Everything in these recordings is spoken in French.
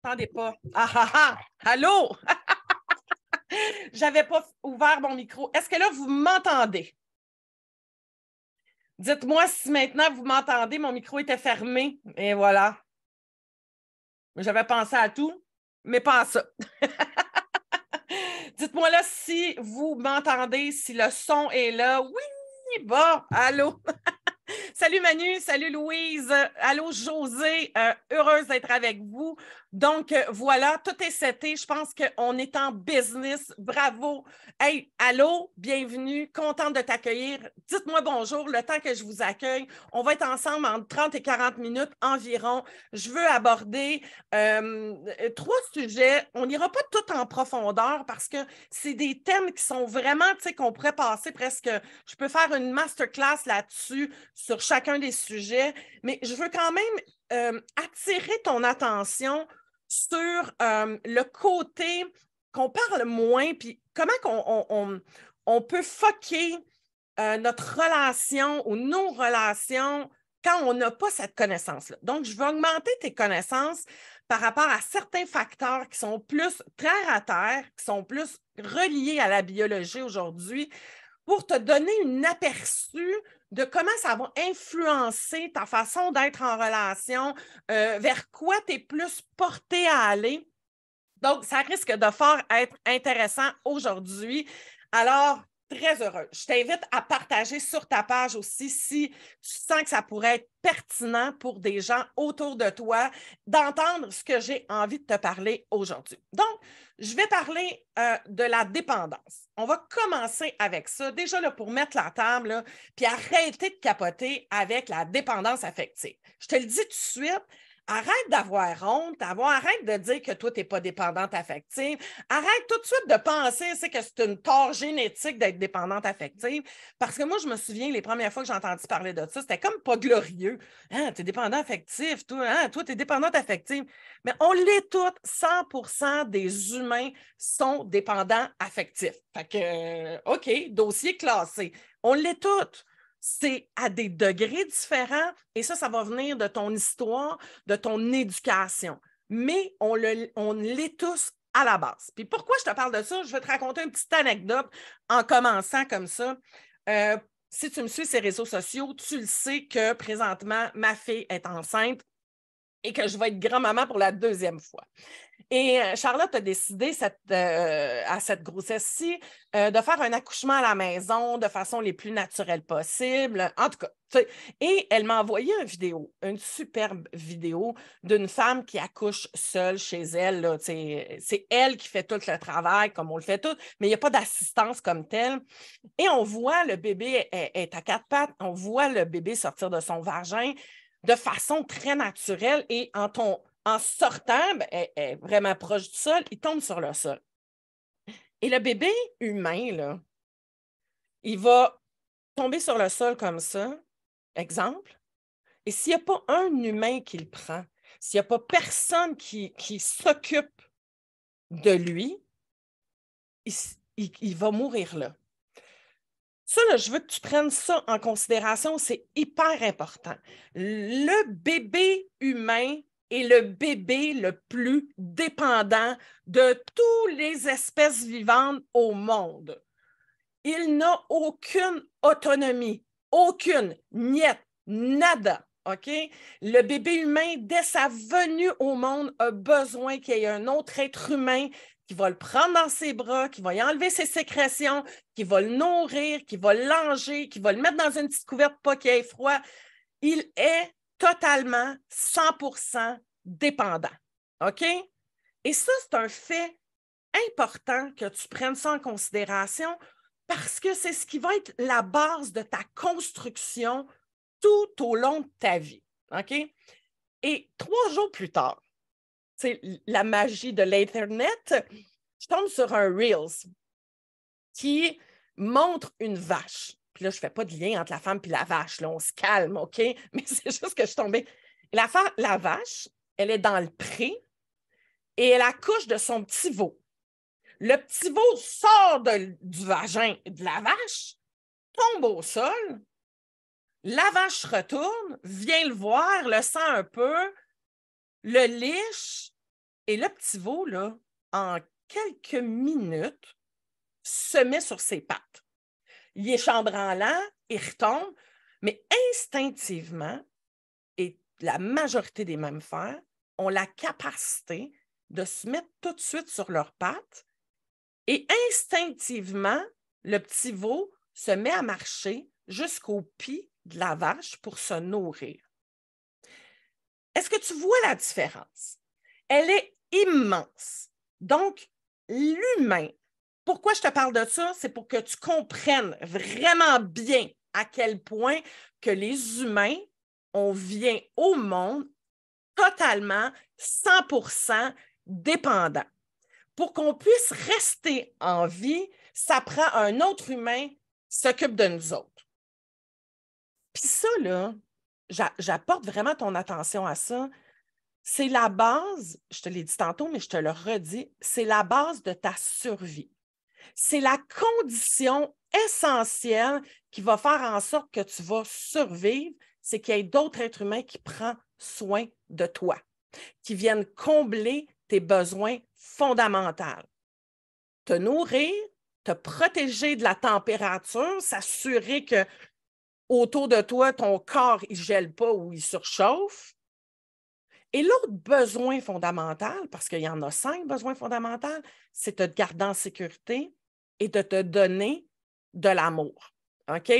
Attendez pas. Ah ah ah! Allô? J'avais pas ouvert mon micro. Est-ce que là, vous m'entendez? Dites-moi si maintenant vous m'entendez. Mon micro était fermé. Et voilà. J'avais pensé à tout, mais pas à ça. Dites-moi là si vous m'entendez, si le son est là. Oui, bon, allô? Salut Manu, salut Louise, allô José, heureuse d'être avec vous. Donc voilà, tout est seté, je pense qu'on est en business, bravo. Hey, allô, bienvenue, contente de t'accueillir. Dites-moi bonjour, le temps que je vous accueille. On va être ensemble entre 30 et 40 minutes environ. Je veux aborder 3 sujets. On n'ira pas tout en profondeur parce que c'est des thèmes qui sont vraiment, tu sais, qu'on pourrait passer presque, je peux faire une masterclass là-dessus sur chacun des sujets, mais je veux quand même attirer ton attention sur le côté qu'on parle moins, puis comment on peut foquer notre relation ou nos relations quand on n'a pas cette connaissance-là. Donc, je veux augmenter tes connaissances par rapport à certains facteurs qui sont plus terre à terre, qui sont plus reliés à la biologie aujourd'hui, pour te donner un aperçu de comment ça va influencer ta façon d'être en relation, vers quoi tu es plus porté à aller. Donc, ça risque de faire être intéressant aujourd'hui. Alors, très heureuse. Je t'invite à partager sur ta page aussi si tu sens que ça pourrait être pertinent pour des gens autour de toi d'entendre ce que j'ai envie de te parler aujourd'hui. Donc, je vais parler de la dépendance. On va commencer avec ça. Déjà, là, pour mettre la table, là, puis arrêter de capoter avec la dépendance affective. Je te le dis tout de suite, arrête d'avoir honte, arrête de dire que toi, tu n'es pas dépendante affective. Arrête tout de suite de penser que c'est une tort génétique d'être dépendante affective. Parce que moi, je me souviens, les premières fois que j'ai entendu parler de ça, c'était comme pas glorieux. Hein, tu es dépendant affectif, toi, hein, toi, tu es dépendante affective. Mais on l'est toutes. 100% des humains sont dépendants affectifs. Fait que, OK, dossier classé. On l'est toutes. C'est à des degrés différents et ça va venir de ton histoire, de ton éducation. Mais on l'est tous à la base. Puis pourquoi je te parle de ça? Je vais te raconter une petite anecdote en commençant comme ça. Si tu me suis sur les réseaux sociaux, tu le sais que présentement, ma fille est enceinte et que je vais être grand-maman pour la 2e fois. Et Charlotte a décidé à cette grossesse-ci de faire un accouchement à la maison de façon les plus naturelle possible. En tout cas, et elle m'a envoyé une superbe vidéo d'une femme qui accouche seule chez elle. Là, c'est elle qui fait tout le travail, comme on le fait tout, mais il n'y a pas d'assistance comme telle. Et on voit le bébé est à 4 pattes, on voit le bébé sortir de son vagin de façon très naturelle et en sortant, elle est vraiment proche du sol, il tombe sur le sol. Et le bébé humain, là, il va tomber sur le sol comme ça, exemple, et s'il n'y a pas un humain qui le prend, s'il n'y a pas personne qui s'occupe de lui, il va mourir là. Ça, là, je veux que tu prennes ça en considération, c'est hyper important. Le bébé humain est le bébé le plus dépendant de toutes les espèces vivantes au monde. Il n'a aucune autonomie, aucune, niet, nada. OK? Le bébé humain, dès sa venue au monde, a besoin qu'il y ait un autre être humain qui va le prendre dans ses bras, qui va y enlever ses sécrétions, qui va le nourrir, qui va le langer, qui va le mettre dans une petite couverte pour pas qu'il ait froid. Il est totalement 100% dépendant. OK? Et ça, c'est un fait important que tu prennes ça en considération parce que c'est ce qui va être la base de ta construction tout au long de ta vie. OK? Et 3 jours plus tard, c'est la magie de l'Internet, je tombe sur un Reels qui montre une vache. Puis là, je ne fais pas de lien entre la femme et la vache. Là, on se calme, OK? Mais c'est juste que je suis tombée. La vache, elle est dans le pré et elle accouche de son petit veau. Le petit veau sort du vagin de la vache, tombe au sol. La vache retourne, vient le voir, le sent un peu, le liche Et le petit veau, là, en quelques minutes, se met sur ses pattes. Il est chambranlant, il retombe, mais instinctivement, et la majorité des mammifères ont la capacité de se mettre tout de suite sur leurs pattes et instinctivement, le petit veau se met à marcher jusqu'au pied de la vache pour se nourrir. Est-ce que tu vois la différence? Elle est immense. Donc, l'humain, pourquoi je te parle de ça? C'est pour que tu comprennes vraiment bien à quel point que les humains, on vient au monde totalement, 100% dépendants. Pour qu'on puisse rester en vie, ça prend un autre humain qui s'occupe de nous autres. Puis ça, là, j'apporte vraiment ton attention à ça. C'est la base, je te l'ai dit tantôt, mais je te le redis, c'est la base de ta survie. C'est la condition essentielle qui va faire en sorte que tu vas survivre, c'est qu'il y ait d'autres êtres humains qui prennent soin de toi, qui viennent combler tes besoins fondamentaux. Te nourrir, te protéger de la température, s'assurer que autour de toi, ton corps ne gèle pas ou il surchauffe. Et l'autre besoin fondamental, parce qu'il y en a 5 besoins fondamentaux, c'est de te garder en sécurité et de te donner de l'amour. OK?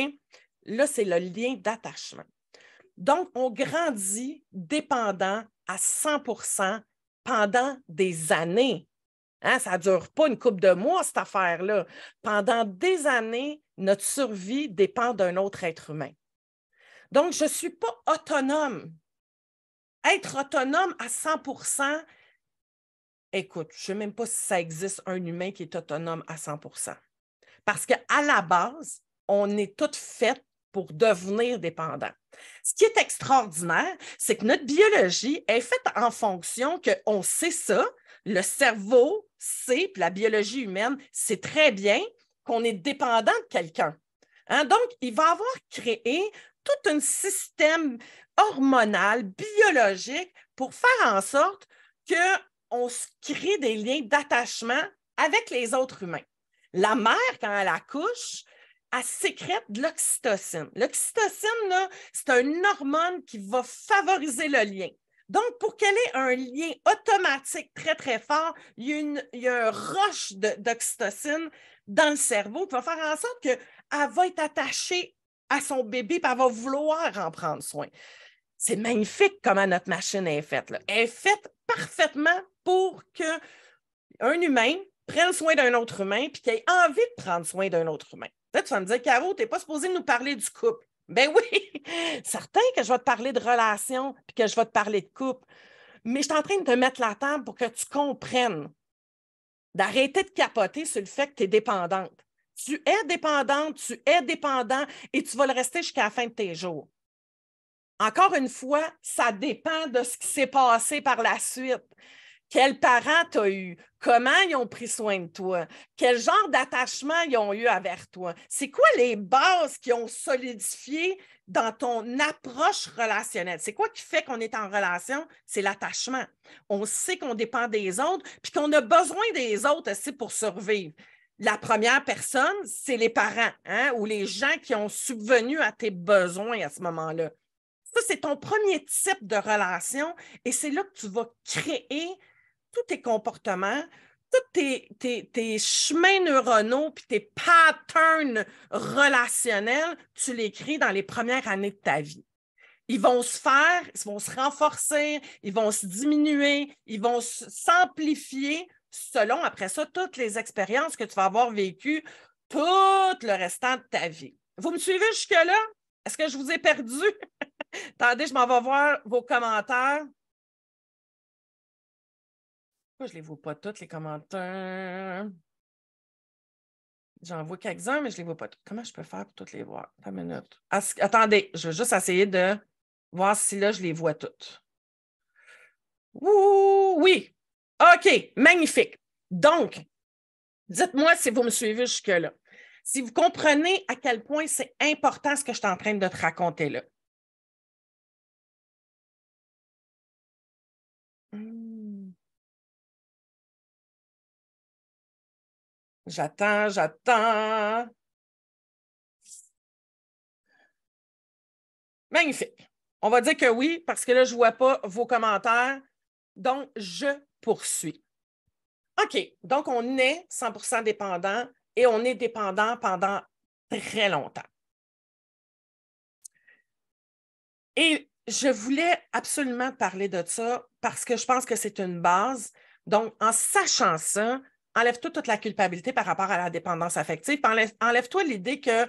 Là, c'est le lien d'attachement. Donc, on grandit dépendant à 100% pendant des années. Hein? Ça ne dure pas une couple de mois, cette affaire-là. Pendant des années, notre survie dépend d'un autre être humain. Donc, je ne suis pas autonome. Être autonome à 100%, écoute, je ne sais même pas si ça existe un humain qui est autonome à 100%. Parce qu'à la base, on est toutes faites pour devenir dépendants. Ce qui est extraordinaire, c'est que notre biologie est faite en fonction qu'on sait ça, le cerveau sait, puis la biologie humaine sait très bien qu'on est dépendant de quelqu'un. Hein? Donc, il va avoir créé tout un système hormonal, biologique, pour faire en sorte qu'on se crée des liens d'attachement avec les autres humains. La mère, quand elle accouche, elle sécrète de l'oxytocine. L'oxytocine, là, c'est une hormone qui va favoriser le lien. Donc, pour qu'elle ait un lien automatique très, très fort, il y a un rush d'oxytocine dans le cerveau qui va faire en sorte qu'elle va être attachée à son bébé et elle va vouloir en prendre soin. C'est magnifique comment notre machine est faite, là. Elle est faite parfaitement pour qu'un humain prenne soin d'un autre humain et qu'il ait envie de prendre soin d'un autre humain. Là, tu vas me dire, Caro, tu n'es pas supposée nous parler du couple. Ben oui, certain que je vais te parler de relations et que je vais te parler de couple. Mais je suis en train de te mettre la table pour que tu comprennes, d'arrêter de capoter sur le fait que tu es dépendante. Tu es dépendante, tu es dépendant et tu vas le rester jusqu'à la fin de tes jours. Encore une fois, ça dépend de ce qui s'est passé par la suite. Quels parents tu as eu? Comment ils ont pris soin de toi? Quel genre d'attachement ils ont eu avec toi? C'est quoi les bases qui ont solidifié dans ton approche relationnelle? C'est quoi qui fait qu'on est en relation? C'est l'attachement. On sait qu'on dépend des autres puis qu'on a besoin des autres aussi pour survivre. La première personne, c'est les parents, hein, ou les gens qui ont subvenu à tes besoins à ce moment-là. Ça, c'est ton premier type de relation et c'est là que tu vas créer tous tes comportements, tous tes chemins neuronaux puis tes patterns relationnels, tu les crées dans les premières années de ta vie. Ils vont se faire, ils vont se renforcer, ils vont se diminuer, ils vont s'amplifier selon, après ça, toutes les expériences que tu vas avoir vécues tout le restant de ta vie. Vous me suivez jusque-là? Est-ce que je vous ai perdu? Attendez, je m'en vais voir vos commentaires. Pourquoi je ne les vois pas tous, les commentaires? J'en vois quelques-uns, mais je ne les vois pas tous. Comment je peux faire pour toutes les voir? Attends une minute. Attendez, je vais juste essayer de voir si là, je les vois toutes. Ouh, oui. OK, magnifique. Donc, dites-moi si vous me suivez jusque-là. Si vous comprenez à quel point c'est important ce que je suis en train de te raconter là. J'attends, j'attends. Magnifique. On va dire que oui, parce que là, je ne vois pas vos commentaires. Donc, je poursuis. OK. Donc, on est 100% dépendant et on est dépendant pendant très longtemps. Et je voulais absolument parler de ça parce que je pense que c'est une base. Donc, en sachant ça, enlève-toi toute la culpabilité par rapport à la dépendance affective. Enlève-toi l'idée que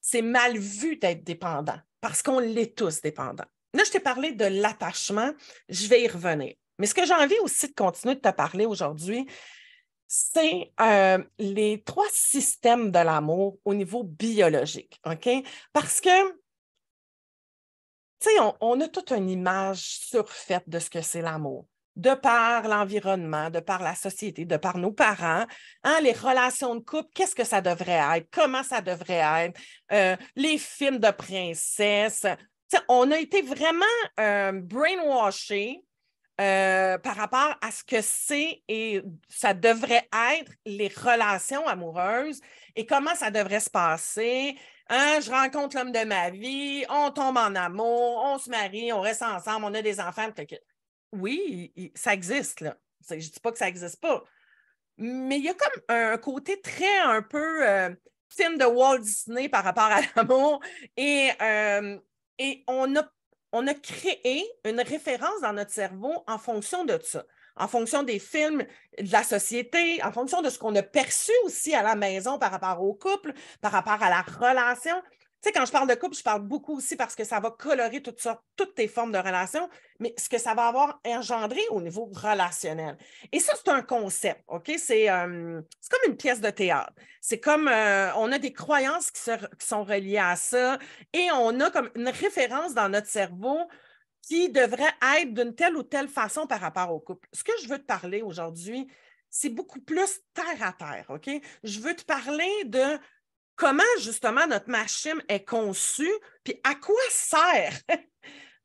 c'est mal vu d'être dépendant parce qu'on l'est tous dépendants. Là, je t'ai parlé de l'attachement. Je vais y revenir. Mais ce que j'ai envie aussi de continuer de te parler aujourd'hui, c'est les 3 systèmes de l'amour au niveau biologique. OK? Parce que tu sais, on a toute une image surfaite de ce que c'est l'amour, de par l'environnement, de par la société, de par nos parents, hein, les relations de couple, qu'est-ce que ça devrait être, comment ça devrait être, les films de princesses. Tu sais, on a été vraiment brainwashés par rapport à ce que c'est et ça devrait être les relations amoureuses et comment ça devrait se passer. Hein, je rencontre l'homme de ma vie, on tombe en amour, on se marie, on reste ensemble, on a des enfants. Oui, ça existe, là. Je ne dis pas que ça n'existe pas. Mais il y a comme un côté très un peu film de Walt Disney par rapport à l'amour. Et on a créé une référence dans notre cerveau en fonction de ça, en fonction des films, de la société, en fonction de ce qu'on a perçu aussi à la maison par rapport au couple, par rapport à la relation. Tu sais, quand je parle de couple, je parle beaucoup aussi parce que ça va colorer toutes tes formes de relations, mais ce que ça va avoir engendré au niveau relationnel. Et ça, c'est un concept, OK? C'est comme une pièce de théâtre. C'est comme, on a des croyances qui sont reliées à ça et on a comme une référence dans notre cerveau qui devrait être d'une telle ou telle façon par rapport au couple. Ce que je veux te parler aujourd'hui, c'est beaucoup plus terre à terre, OK? Je veux te parler de comment justement notre machine est conçue, puis à quoi sert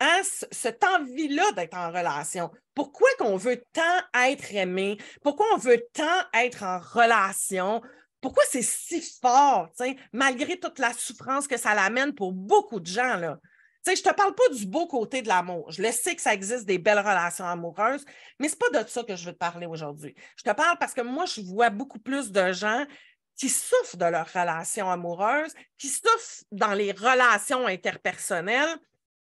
hein, cette envie-là d'être en relation. Pourquoi qu'on veut tant être aimé? Pourquoi on veut tant être en relation? Pourquoi c'est si fort, malgré toute la souffrance que ça l'amène pour beaucoup de gens, là? Je ne te parle pas du beau côté de l'amour. Je le sais que ça existe des belles relations amoureuses, mais ce n'est pas de ça que je veux te parler aujourd'hui. Je te parle parce que moi, je vois beaucoup plus de gens qui souffrent de leurs relations amoureuses, qui souffrent dans les relations interpersonnelles.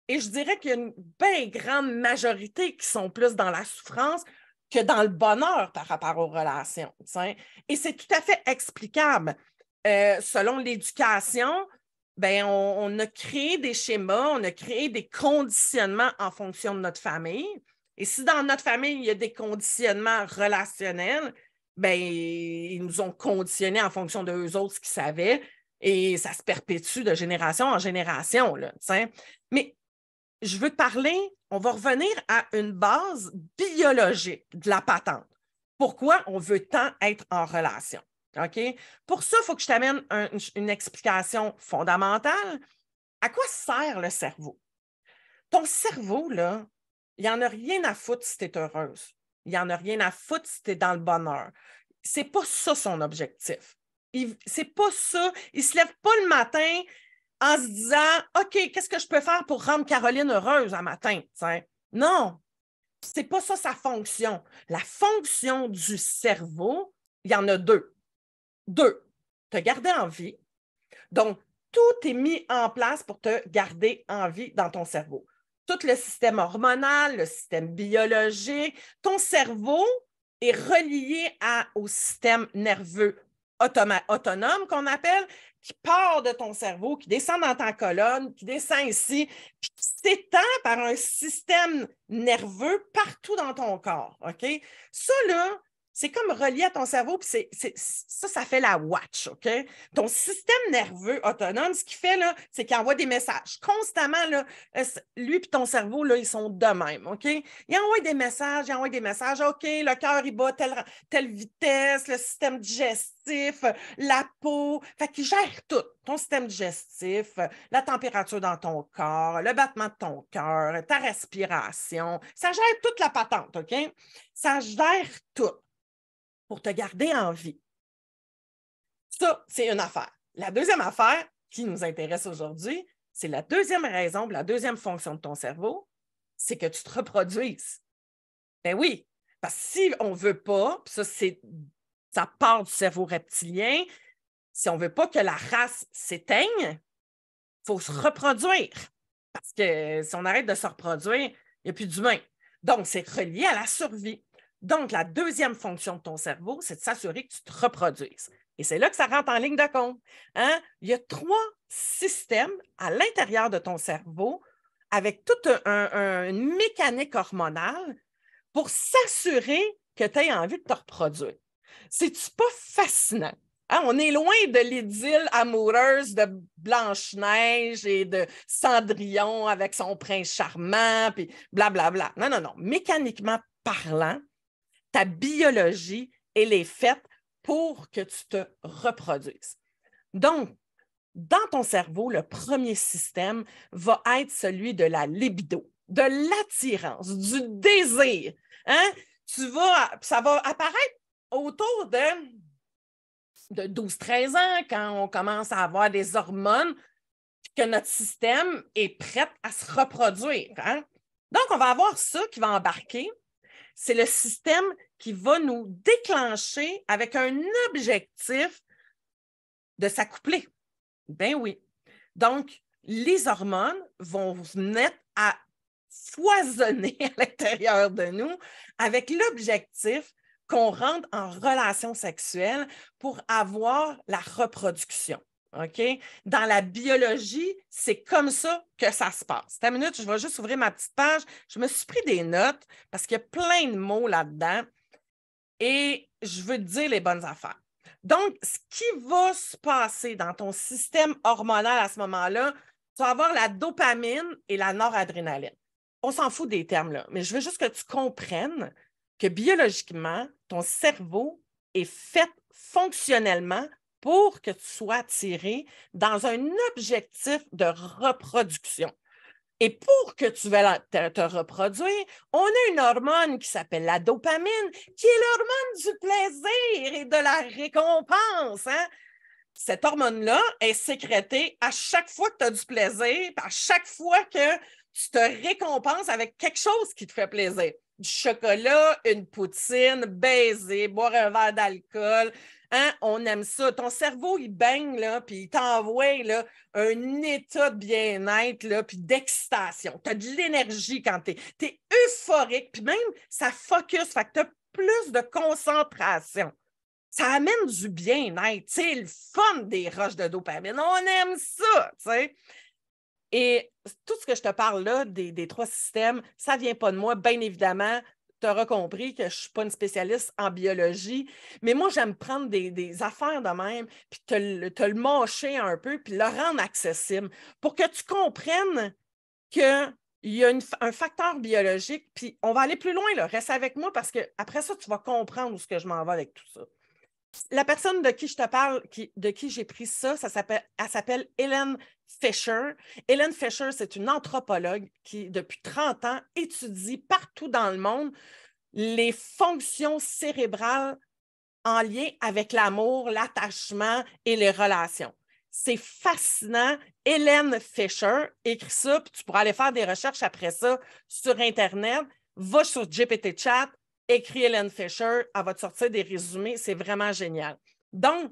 Et je dirais qu'il y a une bien grande majorité qui sont plus dans la souffrance que dans le bonheur par rapport aux relations. T'sais. Et c'est tout à fait explicable. Selon l'éducation, ben, on a créé des schémas, on a créé des conditionnements en fonction de notre famille. Et si dans notre famille, il y a des conditionnements relationnels, ben, ils nous ont conditionnés en fonction d'eux autres ce qu'ils savaient. Et ça se perpétue de génération en génération. Là, mais je veux te parler, on va revenir à une base biologique de la patente. Pourquoi on veut tant être en relation? OK? Pour ça, il faut que je t'amène une explication fondamentale. À quoi sert le cerveau? Ton cerveau, là, il n'y en a rien à foutre si tu es heureuse. Il n'y en a rien à foutre si tu es dans le bonheur. C'est pas ça son objectif. C'est pas ça. Il ne se lève pas le matin en se disant OK, qu'est-ce que je peux faire pour rendre Caroline heureuse un matin? T'sais? Non, c'est pas ça sa fonction. La fonction du cerveau, il y en a deux. Deux, te garder en vie. Donc, tout est mis en place pour te garder en vie dans ton cerveau. Tout le système hormonal, le système biologique, ton cerveau est relié au système nerveux autonome qu'on appelle, qui part de ton cerveau, qui descend dans ta colonne, qui descend ici, puis qui s'étend par un système nerveux partout dans ton corps. OK? Ça, là, c'est comme relié à ton cerveau, puis ça fait la watch, OK? Ton système nerveux autonome, ce qu'il fait, là, c'est qu'il envoie des messages constamment, là, lui et ton cerveau, là, ils sont de même, OK? Il envoie des messages, OK, le cœur, il bat telle vitesse, le système digestif, la peau, fait qu'il gère tout, ton système digestif, la température dans ton corps, le battement de ton cœur, ta respiration, ça gère toute la patente, OK? Ça gère tout pour te garder en vie. Ça, c'est une affaire. La deuxième affaire qui nous intéresse aujourd'hui, c'est la deuxième raison, la deuxième fonction de ton cerveau, c'est que tu te reproduises. Ben oui, parce que si on ne veut pas, puis ça part du cerveau reptilien, si on ne veut pas que la race s'éteigne, il faut se reproduire. Parce que si on arrête de se reproduire, il n'y a plus d'humains. Donc, c'est relié à la survie. Donc, la deuxième fonction de ton cerveau, c'est de s'assurer que tu te reproduises. Et c'est là que ça rentre en ligne de compte. Hein? Il y a 3 systèmes à l'intérieur de ton cerveau avec toute une mécanique hormonale pour s'assurer que tu aies envie de te reproduire. C'est-tu pas fascinant? Hein? On est loin de l'idylle amoureuse de Blanche-Neige et de Cendrillon avec son prince charmant, puis blablabla. Non, non, non. Mécaniquement parlant, ta biologie, elle est faite pour que tu te reproduises. Donc, dans ton cerveau, le premier système va être celui de la libido, de l'attirance, du désir. Hein? Ça va apparaître autour de 12-13 ans, quand on commence à avoir des hormones, que notre système est prêt à se reproduire. Hein? Donc, on va avoir ça qui va embarquer. C'est le système qui va nous déclencher avec un objectif de s'accoupler. Ben oui. Donc, les hormones vont venir à foisonner à l'intérieur de nous avec l'objectif qu'on rentre en relation sexuelle pour avoir la reproduction. OK? Dans la biologie, c'est comme ça que ça se passe. Une minute, je vais juste ouvrir ma petite page. Je me suis pris des notes parce qu'il y a plein de mots là-dedans et je veux te dire les bonnes affaires. Donc, ce qui va se passer dans ton système hormonal à ce moment-là, tu vas avoir la dopamine et la noradrénaline. On s'en fout des termes là, mais je veux juste que tu comprennes que biologiquement, ton cerveau est fait fonctionnellement pour que tu sois attiré dans un objectif de reproduction. Et pour que tu veuilles te reproduire, on a une hormone qui s'appelle la dopamine, qui est l'hormone du plaisir et de la récompense. Hein? Cette hormone-là est sécrétée à chaque fois que tu as du plaisir, à chaque fois que tu te récompenses avec quelque chose qui te fait plaisir. Du chocolat, une poutine, baiser, boire un verre d'alcool. Hein? On aime ça. Ton cerveau, il baigne, là, puis il t'envoie là, un état de bien-être, là, puis d'excitation. Tu as de l'énergie quand tu es euphorique, puis même, ça focus, fait que tu as plus de concentration. Ça amène du bien-être. C'est le fun des rushs de dopamine. On aime ça, tu sais. Et tout ce que je te parle là, des 3 systèmes, ça ne vient pas de moi, bien évidemment. Tu auras compris que je ne suis pas une spécialiste en biologie, mais moi, j'aime prendre des affaires de même, puis te le mâcher un peu, puis le rendre accessible pour que tu comprennes qu'il y a un facteur biologique, puis on va aller plus loin, là. Reste avec moi parce qu'après ça, tu vas comprendre où ce que je m'en vais avec tout ça. La personne de qui je te parle, de qui j'ai pris ça, elle s'appelle Helen Fisher. Helen Fisher, c'est une anthropologue qui, depuis 30 ans, étudie partout dans le monde les fonctions cérébrales en lien avec l'amour, l'attachement et les relations. C'est fascinant. Helen Fisher écrit ça, puis tu pourras aller faire des recherches après ça sur Internet. Va sur GPT Chat, écris Helen Fisher, elle va te sortir des résumés. C'est vraiment génial. Donc,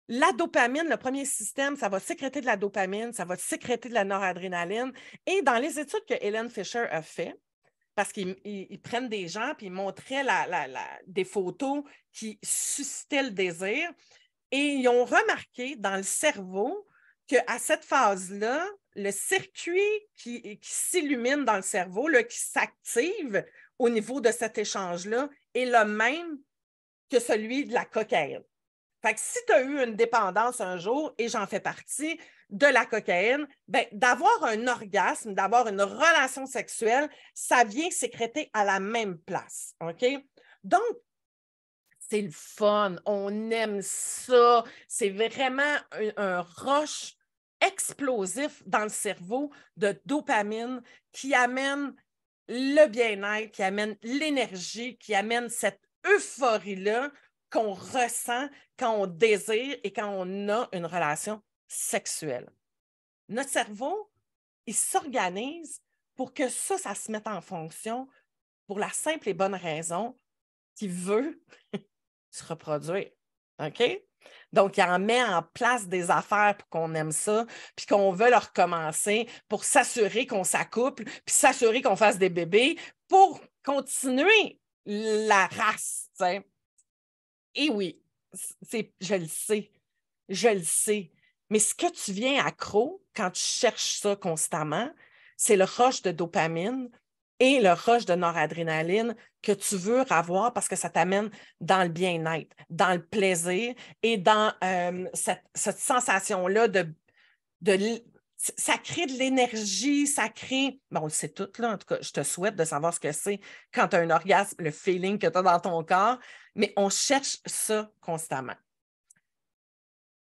la dopamine, le premier système, ça va sécréter de la dopamine, ça va sécréter de la noradrénaline. Et dans les études que Helen Fisher a fait, parce qu'ils prennent des gens puis ils montraient des photos qui suscitaient le désir, et ils ont remarqué dans le cerveau qu'à cette phase-là, le circuit qui s'illumine dans le cerveau, là, qui s'active au niveau de cet échange-là, est le même que celui de la cocaïne. Fait que si tu as eu une dépendance un jour, et j'en fais partie, de la cocaïne, ben, d'avoir un orgasme, d'avoir une relation sexuelle, ça vient sécréter à la même place. OK? Donc, c'est le fun, on aime ça. C'est vraiment un rush explosif dans le cerveau de dopamine qui amène le bien-être, qui amène l'énergie, qui amène cette euphorie-là qu'on ressent quand on désire et quand on a une relation sexuelle. Notre cerveau, il s'organise pour que ça se mette en fonction pour la simple et bonne raison qu'il veut se reproduire. OK? Donc, il en met en place des affaires pour qu'on aime ça, puis qu'on veut le recommencer pour s'assurer qu'on s'accouple, puis s'assurer qu'on fasse des bébés pour continuer la race. T'sais. Et oui, je le sais. Mais ce que tu viens accro quand tu cherches ça constamment, c'est le rush de dopamine et le rush de noradrénaline que tu veux avoir parce que ça t'amène dans le bien-être, dans le plaisir et dans cette sensation-là ça crée de l'énergie, ça crée... Bon, on le sait tout, là. En tout cas, je te souhaite de savoir ce que c'est quand tu as un orgasme, le feeling que tu as dans ton corps, mais on cherche ça constamment.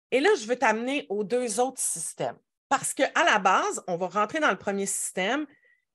Et là, je veux t'amener aux deux autres systèmes. Parce qu'à la base, on va rentrer dans le premier système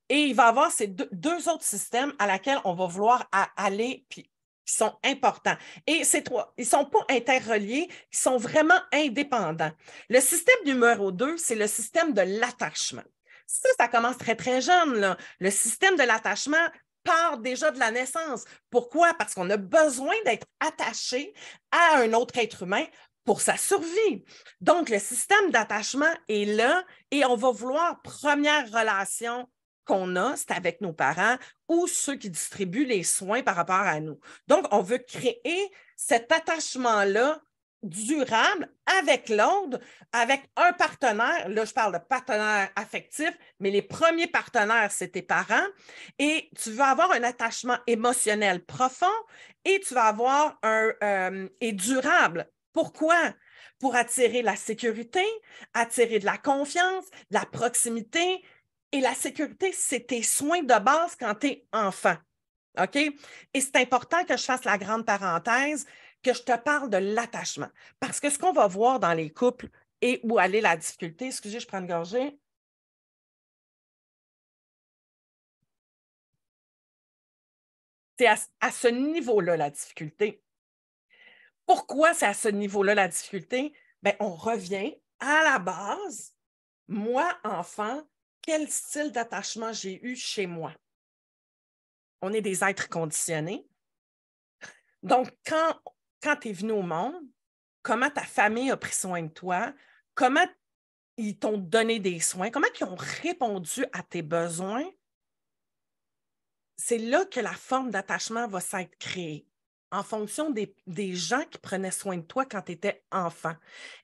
et il va y avoir ces deux autres systèmes à laquelle on va vouloir aller, puis qui sont importants. Et ces trois, ils ne sont pas interreliés, ils sont vraiment indépendants. Le système numéro 2, c'est le système de l'attachement. Ça commence très, très jeune, là. Le système de l'attachement part déjà de la naissance. Pourquoi? Parce qu'on a besoin d'être attaché à un autre être humain pour sa survie. Donc, le système d'attachement est là et on va vouloir, première relation qu'on a, c'est avec nos parents ou ceux qui distribuent les soins par rapport à nous. Donc, on veut créer cet attachement-là durable avec l'autre, avec un partenaire. Là, je parle de partenaire affectif, mais les premiers partenaires, c'est tes parents. Et tu veux avoir un attachement émotionnel profond et tu vas avoir et durable. Pourquoi? Pour attirer la sécurité, attirer de la confiance, de la proximité. Et la sécurité, c'est tes soins de base quand tu es enfant. OK? Et c'est important que je fasse la grande parenthèse, que je te parle de l'attachement. Parce que ce qu'on va voir dans les couples et où aller la difficulté, excusez, je prends une gorgée. C'est à ce niveau-là la difficulté. Pourquoi c'est à ce niveau-là la difficulté? Bien, on revient à la base. Moi, enfant, quel style d'attachement j'ai eu chez moi? On est des êtres conditionnés. Donc, quand tu es venu au monde, comment ta famille a pris soin de toi? Comment ils t'ont donné des soins? Comment ils ont répondu à tes besoins? C'est là que la forme d'attachement va s'être créée en fonction des gens qui prenaient soin de toi quand tu étais enfant.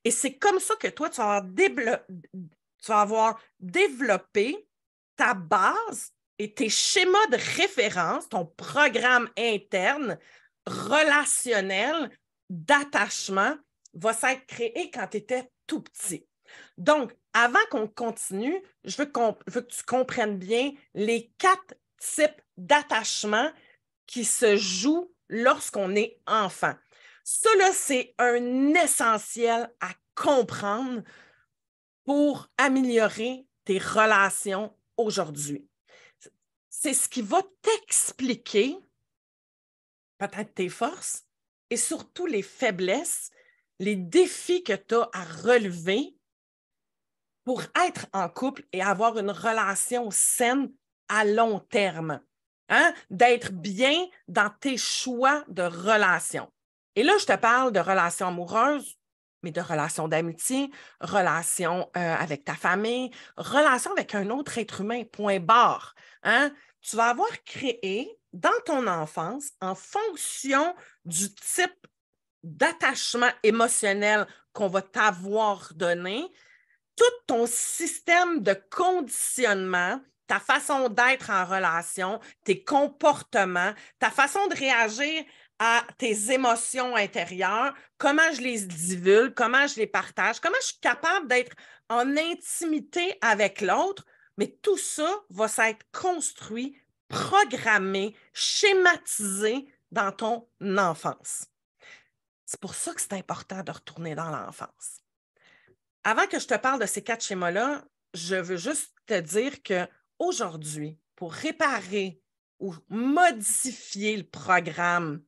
Et c'est comme ça que toi, tu vas avoir développé ta base et tes schémas de référence, ton programme interne relationnel d'attachement va s'être créé quand tu étais tout petit. Donc, avant qu'on continue, je veux que tu comprennes bien les 4 types d'attachement qui se jouent lorsqu'on est enfant. Ça, là, c'est un essentiel à comprendre pour améliorer tes relations aujourd'hui. C'est ce qui va t'expliquer peut-être tes forces et surtout les faiblesses, les défis que tu as à relever pour être en couple et avoir une relation saine à long terme. Hein? D'être bien dans tes choix de relations. Et là, je te parle de relations amoureuses, mais de relations d'amitié, relations avec ta famille, relations avec un autre être humain, point barre. Hein? Tu vas avoir créé dans ton enfance, en fonction du type d'attachement émotionnel qu'on va t'avoir donné, tout ton système de conditionnement, ta façon d'être en relation, tes comportements, ta façon de réagir à tes émotions intérieures, comment je les divulgue, comment je les partage, comment je suis capable d'être en intimité avec l'autre, mais tout ça va s'être construit, programmé, schématisé dans ton enfance. C'est pour ça que c'est important de retourner dans l'enfance. Avant que je te parle de ces 4 schémas-là, je veux juste te dire qu'aujourd'hui, pour réparer ou modifier le programme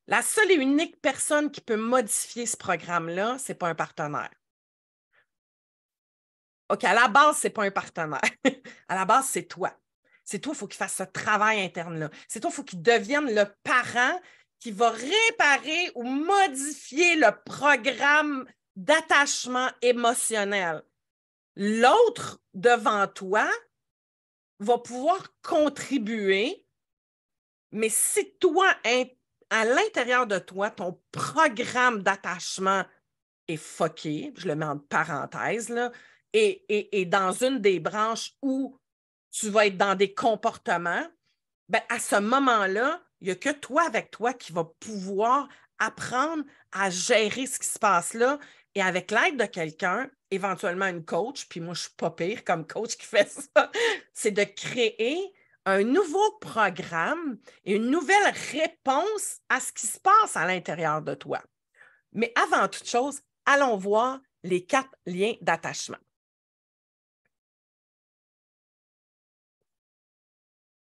La seule et unique personne qui peut modifier ce programme-là, ce n'est pas un partenaire. OK, à la base, ce n'est pas un partenaire. À la base, c'est toi. C'est toi, il faut qu'il fasse ce travail interne-là. C'est toi, il faut qu'il devienne le parent qui va réparer ou modifier le programme d'attachement émotionnel. L'autre devant toi va pouvoir contribuer, mais si toi, à l'intérieur de toi, ton programme d'attachement est fucké, je le mets en parenthèse, là, et dans une des branches où tu vas être dans des comportements, ben à ce moment-là, il n'y a que toi avec toi qui va pouvoir apprendre à gérer ce qui se passe là et avec l'aide de quelqu'un, éventuellement une coach, puis moi je ne suis pas pire comme coach qui fait ça, c'est de créer un nouveau programme et une nouvelle réponse à ce qui se passe à l'intérieur de toi. Mais avant toute chose, allons voir les 4 liens d'attachement.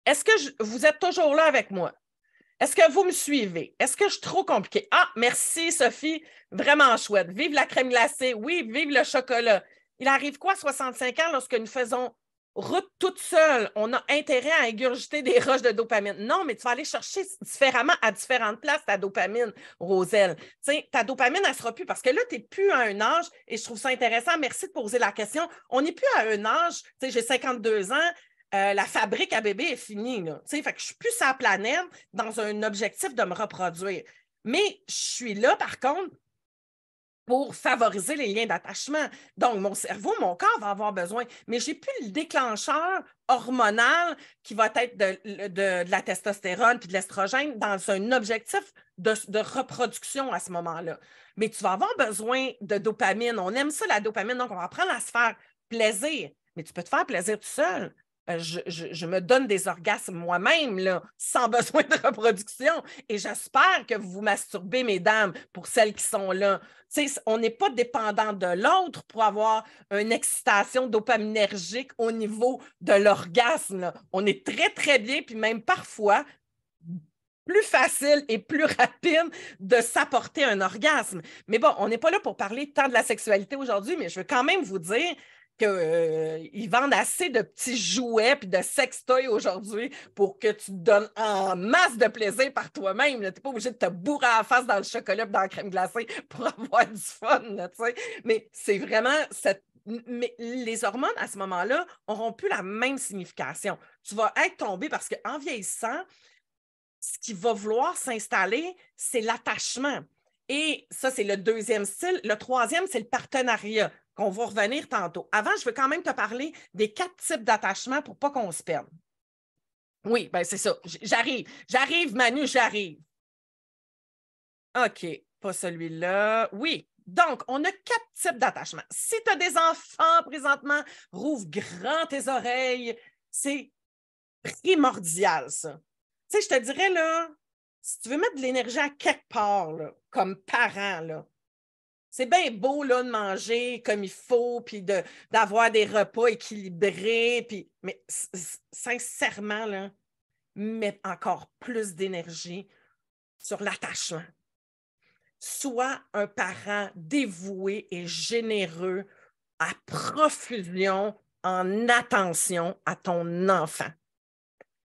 Est-ce que vous êtes toujours là avec moi? Est-ce que vous me suivez? Est-ce que je suis trop compliquée? Ah, merci Sophie, vraiment chouette. Vive la crème glacée, oui, vive le chocolat. Il arrive quoi à 65 ans lorsque nous faisons route toute seule? On a intérêt à ingurgiter des roches de dopamine. Non, mais tu vas aller chercher différemment à différentes places ta dopamine, Roselle. T'sais, ta dopamine, elle ne sera plus parce que là, tu n'es plus à un âge, et je trouve ça intéressant, merci de poser la question. On n'est plus à un âge, j'ai 52 ans, la fabrique à bébé est finie. Là. Fait que je ne suis plus sur la planète dans un objectif de me reproduire. Mais je suis là, par contre, pour favoriser les liens d'attachement. Donc, mon cerveau, mon corps va avoir besoin, mais je n'ai plus le déclencheur hormonal qui va être de la testostérone puis de l'estrogène dans un objectif de reproduction à ce moment-là. Mais tu vas avoir besoin de dopamine. On aime ça, la dopamine, donc on va apprendre à se faire plaisir. Mais tu peux te faire plaisir tout seul. Je me donne des orgasmes moi-même, là, sans besoin de reproduction. Et j'espère que vous vous masturbez, mesdames, pour celles qui sont là. T'sais, on n'est pas dépendant de l'autre pour avoir une excitation dopaminergique au niveau de l'orgasme. Là. On est très, très bien, puis même parfois plus facile et plus rapide de s'apporter un orgasme. Mais bon, on n'est pas là pour parler tant de la sexualité aujourd'hui, mais je veux quand même vous dire qu'ils vendent assez de petits jouets et de sextoys aujourd'hui pour que tu te donnes en masse de plaisir par toi-même. Tu n'es pas obligé de te bourrer à la face dans le chocolat et dans la crème glacée pour avoir du fun. Là, mais c'est vraiment Mais les hormones, à ce moment-là, n'auront plus la même signification. Tu vas être tombé parce qu'en vieillissant, ce qui va vouloir s'installer, c'est l'attachement. Et ça, c'est le deuxième style. Le troisième, c'est le partenariat, qu'on va revenir tantôt. Avant, je veux quand même te parler des 4 types d'attachement pour pas qu'on se perde. Oui, bien c'est ça. J'arrive, Manu, j'arrive. OK, pas celui-là. Oui. Donc, on a 4 types d'attachement. Si tu as des enfants présentement, rouvre grand tes oreilles. C'est primordial, ça. Tu sais, je te dirais, là, si tu veux mettre de l'énergie à quelque part, là, comme parent, là, c'est bien beau là, de manger comme il faut, puis d'avoir des repas équilibrés, puis, mais sincèrement, là, mets encore plus d'énergie sur l'attachement. Sois un parent dévoué et généreux à profusion en attention à ton enfant.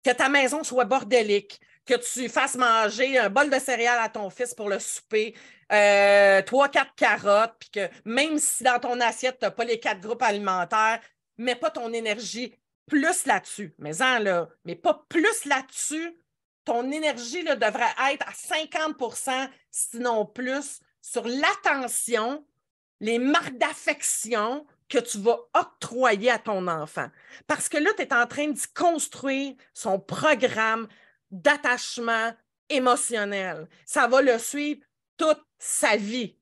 Que ta maison soit bordélique, que tu fasses manger un bol de céréales à ton fils pour le souper, 3-4 carottes, puis que même si dans ton assiette, tu n'as pas les 4 groupes alimentaires, mets pas ton énergie plus là-dessus. Mais pas plus là-dessus. Ton énergie là, devrait être à 50%, sinon plus, sur l'attention, les marques d'affection que tu vas octroyer à ton enfant. Parce que là, tu es en train de construire son programme d'attachement émotionnel. Ça va le suivre toute sa vie.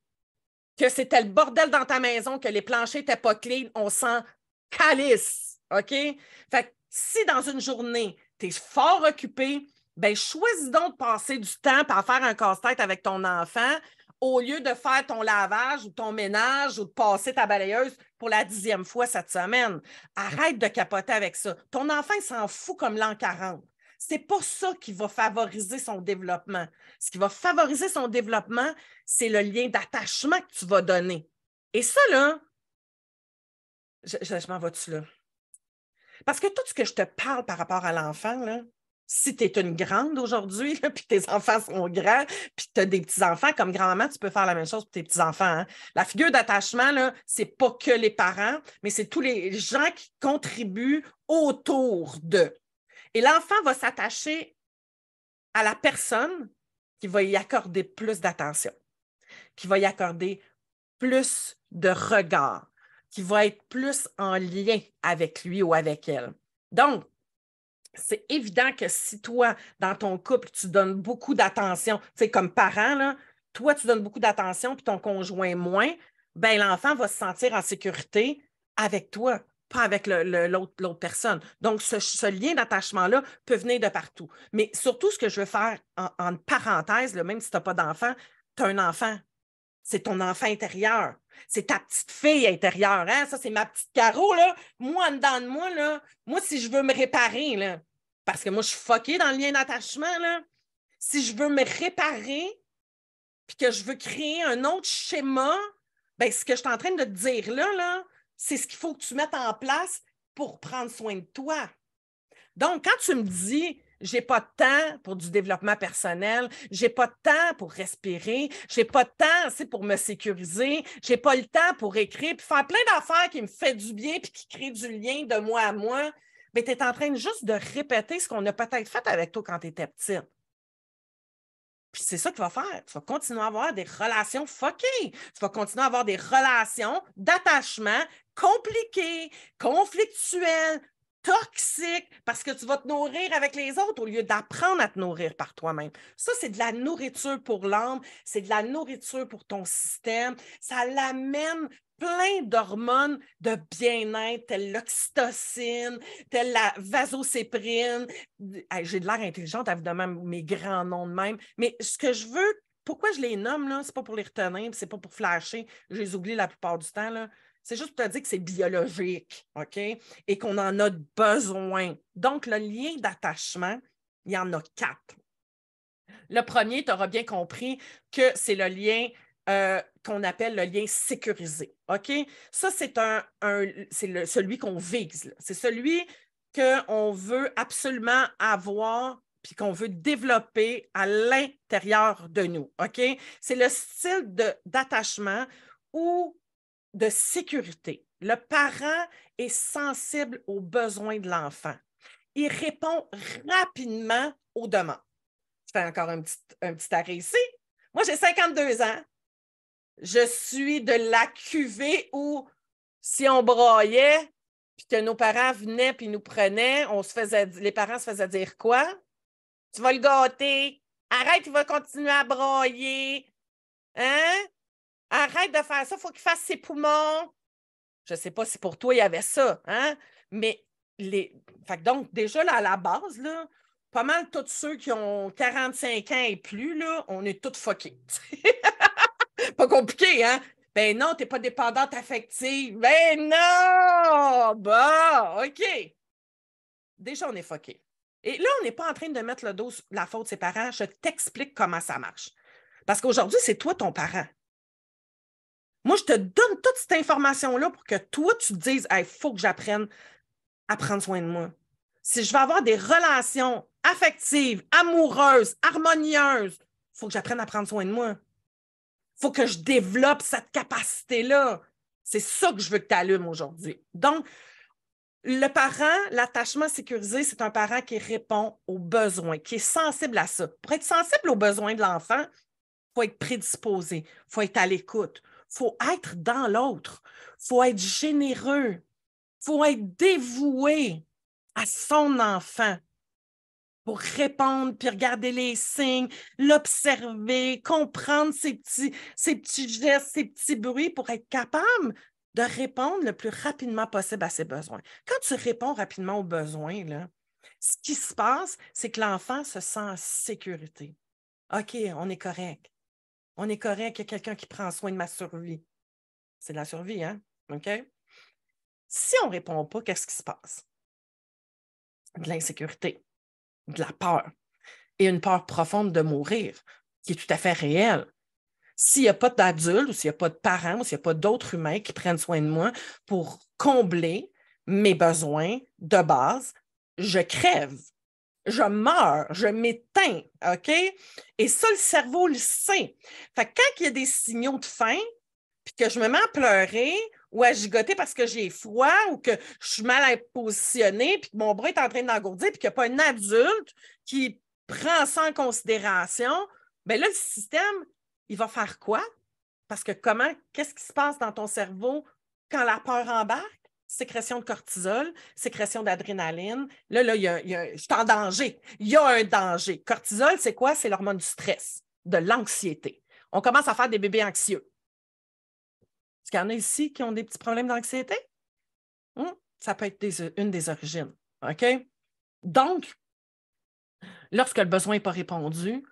Que c'était le bordel dans ta maison, que les planchers n'étaient pas clean, on s'en calisse. OK? Fait que si dans une journée, tu es fort occupé, ben choisis donc de passer du temps à faire un casse-tête avec ton enfant au lieu de faire ton lavage ou ton ménage ou de passer ta balayeuse pour la 10e fois cette semaine. Arrête de capoter avec ça. Ton enfant, il s'en fout comme l'an 40. C'est pas ça qui va favoriser son développement. Ce qui va favoriser son développement, c'est le lien d'attachement que tu vas donner. Et ça, là, je m'en vais-tu là? Parce que tout ce que je te parle par rapport à l'enfant, là, si tu es une grande aujourd'hui, puis tes enfants sont grands, puis tu as des petits-enfants, comme grand-maman, tu peux faire la même chose pour tes petits-enfants. Hein? La figure d'attachement, ce n'est pas que les parents, mais c'est tous les gens qui contribuent autour d'eux. Et l'enfant va s'attacher à la personne qui va y accorder plus d'attention, qui va y accorder plus de regard, qui va être plus en lien avec lui ou avec elle. Donc, c'est évident que si toi, dans ton couple, tu donnes beaucoup d'attention, tu sais, comme parent, là, toi, tu donnes beaucoup d'attention, puis ton conjoint moins, ben l'enfant va se sentir en sécurité avec toi, pas avec l'autre personne. Donc, ce lien d'attachement-là peut venir de partout. Mais surtout, ce que je veux faire en parenthèse, là, même si tu n'as pas d'enfant, tu as un enfant. C'est ton enfant intérieur. C'est ta petite fille intérieure. Hein? Ça, c'est ma petite Caro. Là. Moi, en dedans de moi, là, moi, si je veux me réparer, là, parce que moi, je suis fuckée dans le lien d'attachement, là, si je veux me réparer puis que je veux créer un autre schéma, ben, ce que je suis en train de te dire là, c'est ce qu'il faut que tu mettes en place pour prendre soin de toi. Donc, quand tu me dis j'ai pas de temps pour du développement personnel, j'ai pas de temps pour respirer, j'ai pas de temps pour me sécuriser, j'ai pas le temps pour écrire, puis faire plein d'affaires qui me fait du bien puis qui créent du lien de moi à moi, bien, tu es en train juste de répéter ce qu'on a peut-être fait avec toi quand tu étais petite. Puis c'est ça que tu vas faire. Tu vas continuer à avoir des relations fuckées. Tu vas continuer à avoir des relations d'attachement compliquées, conflictuelles, toxiques, parce que tu vas te nourrir avec les autres au lieu d'apprendre à te nourrir par toi-même. Ça, c'est de la nourriture pour l'âme, c'est de la nourriture pour ton système. Ça l'amène plein d'hormones de bien-être, telle l'oxytocine, telle la vasopressine. Hey, j'ai de l'air intelligente, évidemment, mes grands noms de même. Mais ce que je veux, pourquoi je les nomme, là, c'est pas pour les retenir, c'est pas pour flasher. Je les oublie la plupart du temps, là. C'est juste pour te dire que c'est biologique, OK? Et qu'on en a besoin. Donc, le lien d'attachement, il y en a 4. Le premier, tu auras bien compris que c'est le lien qu'on appelle le lien sécurisé. OK? Ça, c'est celui qu'on vise. C'est celui qu'on veut absolument avoir puis qu'on veut développer à l'intérieur de nous. OK? C'est le style d'attachement ou de sécurité. Le parent est sensible aux besoins de l'enfant. Il répond rapidement aux demandes. Je fais encore un petit arrêt ici. Moi, j'ai 52 ans. Je suis de la cuvée où si on braillait, puis que nos parents venaient puis nous prenaient, les parents se faisaient dire quoi? Tu vas le gâter. Arrête, il va continuer à brailler. Hein? Arrête de faire ça, il faut qu'il fasse ses poumons. Je ne sais pas si pour toi, il y avait ça, hein? Mais donc, déjà, là, à la base, là, pas mal tous ceux qui ont 45 ans et plus, là, on est tous fuckés. Pas compliqué, hein? Ben non, tu n'es pas dépendante affective. Ben non! Bon, OK. Déjà, on est fuckés. Et là, on n'est pas en train de mettre le dos sur la faute de ses parents. Je t'explique comment ça marche. Parce qu'aujourd'hui, c'est toi ton parent. Moi, je te donne toute cette information-là pour que toi, tu te dises, il faut que j'apprenne à prendre soin de moi. Si je veux avoir des relations affectives, amoureuses, harmonieuses, il faut que j'apprenne à prendre soin de moi. Il faut que je développe cette capacité-là. C'est ça que je veux que tu allumes aujourd'hui. Donc, le parent, l'attachement sécurisé, c'est un parent qui répond aux besoins, qui est sensible à ça. Pour être sensible aux besoins de l'enfant, il faut être prédisposé, il faut être à l'écoute, il faut être dans l'autre, il faut être généreux, il faut être dévoué à son enfant pour répondre, puis regarder les signes, l'observer, comprendre ses petits gestes, ses petits bruits pour être capable de répondre le plus rapidement possible à ses besoins. Quand tu réponds rapidement aux besoins, là, ce qui se passe, c'est que l'enfant se sent en sécurité. OK, on est correct. On est correct, il y a quelqu'un qui prend soin de ma survie. C'est de la survie, hein? OK? Si on ne répond pas, qu'est-ce qui se passe? De l'insécurité. de la peur et une peur profonde de mourir, qui est tout à fait réelle. S'il n'y a pas d'adulte ou s'il n'y a pas de parents ou s'il n'y a pas d'autres humains qui prennent soin de moi pour combler mes besoins de base, je crève, je meurs, je m'éteins, OK? Et ça, le cerveau le sait. Fait que quand il y a des signaux de faim, puis que je me mets à pleurer ou à gigoter parce que j'ai froid ou que je suis mal positionnée, puis que mon bras est en train d'engourdir, puis qu'il n'y a pas un adulte qui prend ça en considération, bien là, le système, il va faire quoi? Parce que qu'est-ce qui se passe dans ton cerveau quand la peur embarque? Sécrétion de cortisol, sécrétion d'adrénaline. Là, je suis en danger. Il y a un danger. Cortisol, c'est quoi? C'est l'hormone du stress, de l'anxiété. On commence à faire des bébés anxieux. Est-ce qu'il y en a ici qui ont des petits problèmes d'anxiété? Ça peut être une des origines. OK? Donc, lorsque le besoin n'est pas répondu,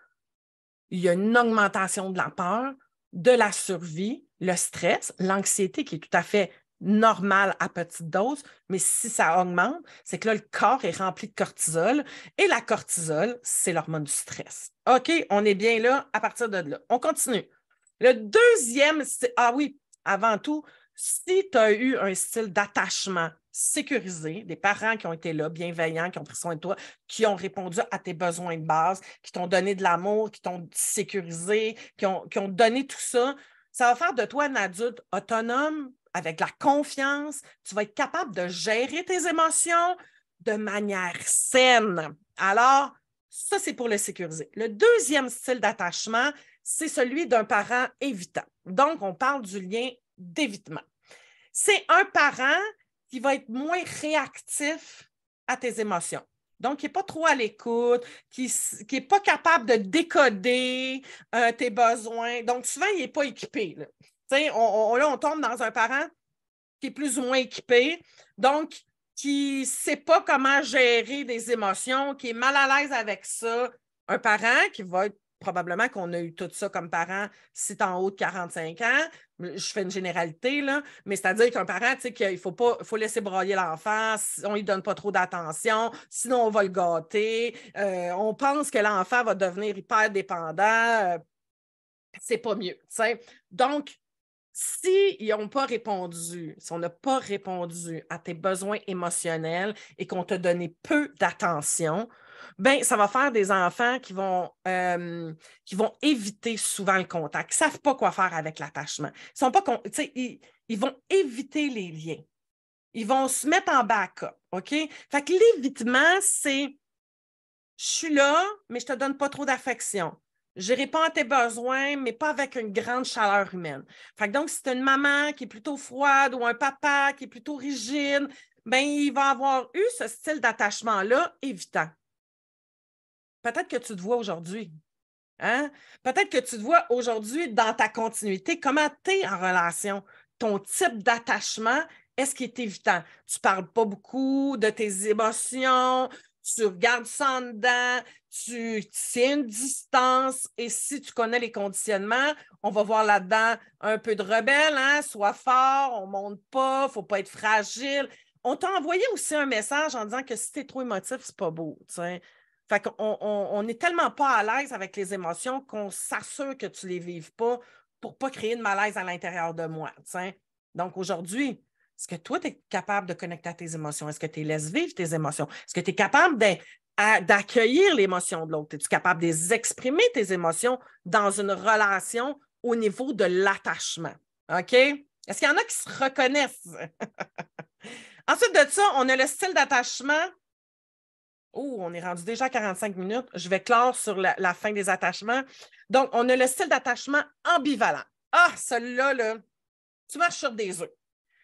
il y a une augmentation de la peur, de la survie, le stress, l'anxiété qui est tout à fait normale à petite dose, mais si ça augmente, c'est que là, le corps est rempli de cortisol et la cortisol, c'est l'hormone du stress. OK, on est bien là à partir de là. On continue. Le deuxième, oui, avant tout, si tu as eu un style d'attachement sécurisé, des parents qui ont été là, bienveillants, qui ont pris soin de toi, qui ont répondu à tes besoins de base, qui t'ont donné de l'amour, qui t'ont sécurisé, qui ont donné tout ça, ça va faire de toi un adulte autonome, avec la confiance. Tu vas être capable de gérer tes émotions de manière saine. Alors, ça, c'est pour le sécuriser. Le deuxième style d'attachement, c'est celui d'un parent évitant. Donc, on parle du lien d'évitement. C'est un parent qui va être moins réactif à tes émotions. Donc, qui n'est pas trop à l'écoute, qui n'est pas capable de décoder tes besoins. Donc, souvent, il n'est pas équipé. Là. Là, on tombe dans un parent qui est plus ou moins équipé, donc qui ne sait pas comment gérer des émotions, qui est mal à l'aise avec ça. Un parent qui va être probablement qu'on a eu tout ça comme parent si tu es en haut de 45 ans. Je fais une généralité, là, mais c'est-à-dire qu'un parent, tu sais, qu'il faut laisser broyer l'enfant, on ne lui donne pas trop d'attention, sinon on va le gâter. On pense que l'enfant va devenir hyper dépendant. C'est pas mieux. T'sais. Donc, si on n'a pas répondu à tes besoins émotionnels et qu'on t'a donné peu d'attention, ben ça va faire des enfants qui vont éviter souvent le contact, qui ne savent pas quoi faire avec l'attachement. Ils vont éviter les liens. Ils vont se mettre en backup, OK? Fait que l'évitement, c'est je suis là, mais je ne te donne pas trop d'affection. Je réponds à tes besoins, mais pas avec une grande chaleur humaine. Fait que donc, si tu as une maman qui est plutôt froide ou un papa qui est plutôt rigide, ben, il va avoir eu ce style d'attachement-là évitant. Peut-être que tu te vois aujourd'hui. Hein? Peut-être que tu te vois aujourd'hui dans ta continuité. Comment tu es en relation? Ton type d'attachement, est-ce qu'il est évitant? Tu ne parles pas beaucoup de tes émotions, tu regardes ça en dedans, tu tiens une distance et si tu connais les conditionnements, on va voir là-dedans un peu de rebelle, hein? Sois fort, on ne monte pas, il ne faut pas être fragile. On t'a envoyé aussi un message en disant que si tu es trop émotif, c'est pas beau. T'sais. Fait qu'on n'est tellement pas à l'aise avec les émotions qu'on s'assure que tu ne les vives pas pour ne pas créer de malaise à l'intérieur de moi. T'sais. Donc aujourd'hui, est-ce que toi, tu es capable de connecter à tes émotions? Est-ce que tu laisses vivre tes émotions? Est-ce que tu es capable d'accueillir l'émotion de l'autre? Es-tu capable d'exprimer tes émotions dans une relation au niveau de l'attachement? OK? Est-ce qu'il y en a qui se reconnaissent? Ensuite de ça, on a le style d'attachement. Oh, on est rendu déjà à 45 minutes. Je vais clore sur la fin des attachements. Donc, on a le style d'attachement ambivalent. Ah, celui-là, là, tu marches sur des œufs.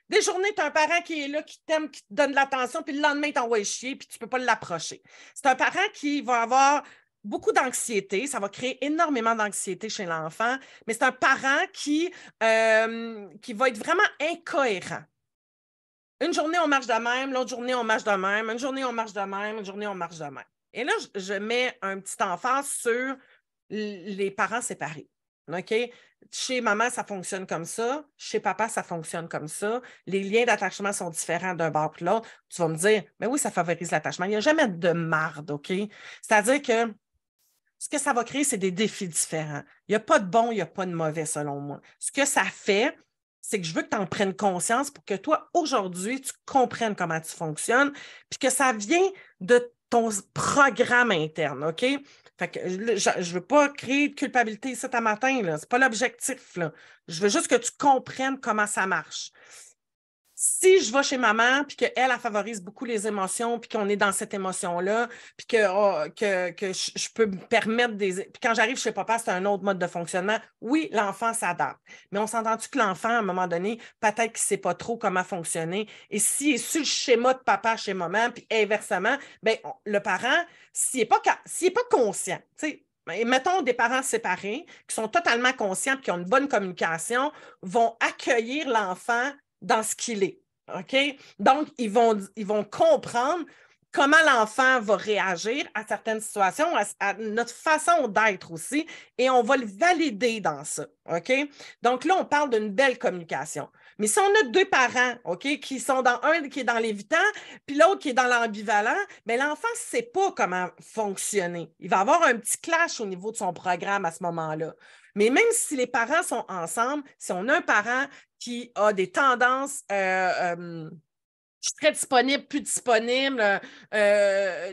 Des journées, tu as un parent qui est là, qui t'aime, qui te donne de l'attention, puis le lendemain, il t'envoie chier, puis tu ne peux pas l'approcher. C'est un parent qui va avoir beaucoup d'anxiété. Ça va créer énormément d'anxiété chez l'enfant, mais c'est un parent qui va être vraiment incohérent. Une journée, on marche de même, l'autre journée, on marche de même, une journée, on marche de même, une journée, on marche de même. Et là, je mets un petit emphase sur les parents séparés. OK? Chez maman, ça fonctionne comme ça. Chez papa, ça fonctionne comme ça. Les liens d'attachement sont différents d'un bord puis l'autre. Tu vas me dire, mais oui, ça favorise l'attachement. Il n'y a jamais de marde, OK? C'est-à-dire que ce que ça va créer, c'est des défis différents. Il n'y a pas de bon, il n'y a pas de mauvais, selon moi. Ce que ça fait, c'est que je veux que tu en prennes conscience pour que toi, aujourd'hui, tu comprennes comment tu fonctionnes, puis que ça vient de ton programme interne, OK? Fait que je ne veux pas créer de culpabilité ce matin, ce n'est pas l'objectif, là. Je veux juste que tu comprennes comment ça marche. Si je vais chez maman, puis qu'elle, elle favorise beaucoup les émotions, puis qu'on est dans cette émotion-là, puis que je peux me permettre des... Puis quand j'arrive chez papa, c'est un autre mode de fonctionnement. Oui, l'enfant s'adapte. Mais on s'entend-tu que l'enfant, à un moment donné, peut-être qu'il ne sait pas trop comment fonctionner. Et s'il est sur le schéma de papa chez maman, puis inversement, bien, le parent, s'il n'est pas conscient, tu sais, mettons des parents séparés qui sont totalement conscients et qui ont une bonne communication, vont accueillir l'enfant dans ce qu'il est. OK? Donc, ils vont comprendre comment l'enfant va réagir à certaines situations, à notre façon d'être aussi, et on va le valider dans ça. OK? Donc là, on parle d'une belle communication. Mais si on a deux parents, OK, qui sont dans un qui est dans l'évitant, puis l'autre qui est dans l'ambivalent, bien, l'enfant ne sait pas comment fonctionner. Il va avoir un petit clash au niveau de son programme à ce moment-là. Mais même si les parents sont ensemble, si on a un parent qui a des tendances, je suis très disponible, plus disponible,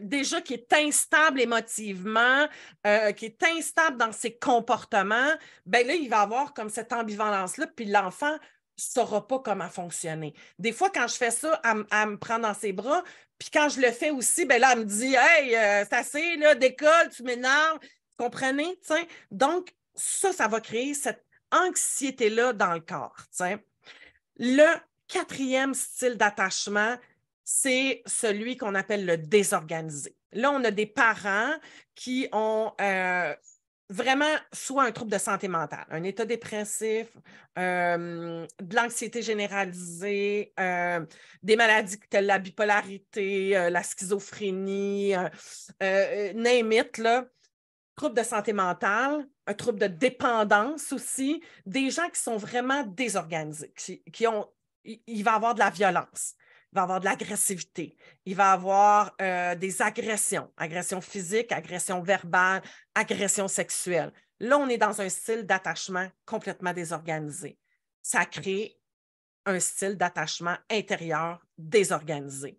déjà qui est instable émotivement, qui est instable dans ses comportements, bien là, il va avoir comme cette ambivalence-là, puis l'enfant ne saura pas comment fonctionner. Des fois, quand je fais ça, elle me prend dans ses bras, puis quand je le fais aussi, bien là, elle me dit « Hey, c'est assez, là, décolle, tu m'énerves. » Vous comprenez? T'sais? Donc, ça va créer cette anxiété-là dans le corps. T'sais. Le quatrième style d'attachement, c'est celui qu'on appelle le désorganisé. Là, on a des parents qui ont vraiment soit un trouble de santé mentale, un état dépressif, de l'anxiété généralisée, des maladies telles la bipolarité, la schizophrénie, name it, là. Trouble de santé mentale, un trouble de dépendance aussi, des gens qui sont vraiment désorganisés, il va y avoir de la violence, il va y avoir de l'agressivité, il va y avoir des agressions physiques, agressions verbales, agressions sexuelles. Là, on est dans un style d'attachement complètement désorganisé. Ça crée un style d'attachement intérieur désorganisé.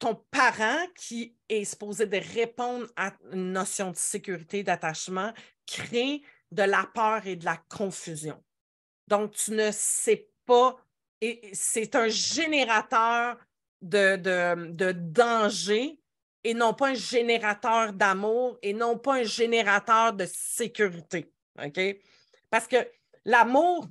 Ton parent qui est supposé de répondre à une notion de sécurité, d'attachement, crée de la peur et de la confusion. Donc, tu ne sais pas, et c'est un générateur de danger et non pas un générateur d'amour et non pas un générateur de sécurité. OK? Parce que l'amour,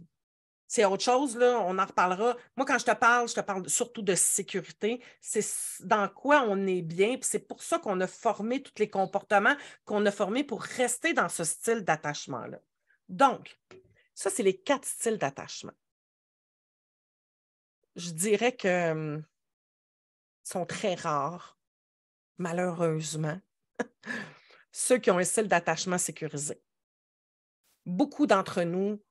c'est autre chose, là, on en reparlera. Moi, quand je te parle surtout de sécurité. C'est dans quoi on est bien. Puis c'est pour ça qu'on a formé tous les comportements qu'on a formés pour rester dans ce style d'attachement-là. Donc, ça, c'est les 4 styles d'attachement. Je dirais que sont très rares, malheureusement, ceux qui ont un style d'attachement sécurisé. Beaucoup d'entre nous,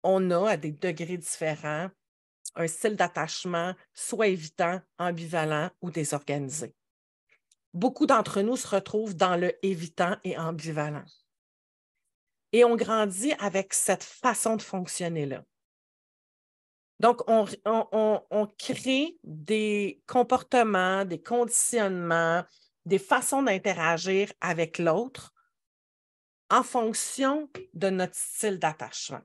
on a, à des degrés différents, un style d'attachement soit évitant, ambivalent ou désorganisé. Beaucoup d'entre nous se retrouvent dans le évitant et ambivalent. Et on grandit avec cette façon de fonctionner-là. Donc, on crée des comportements, des conditionnements, des façons d'interagir avec l'autre en fonction de notre style d'attachement.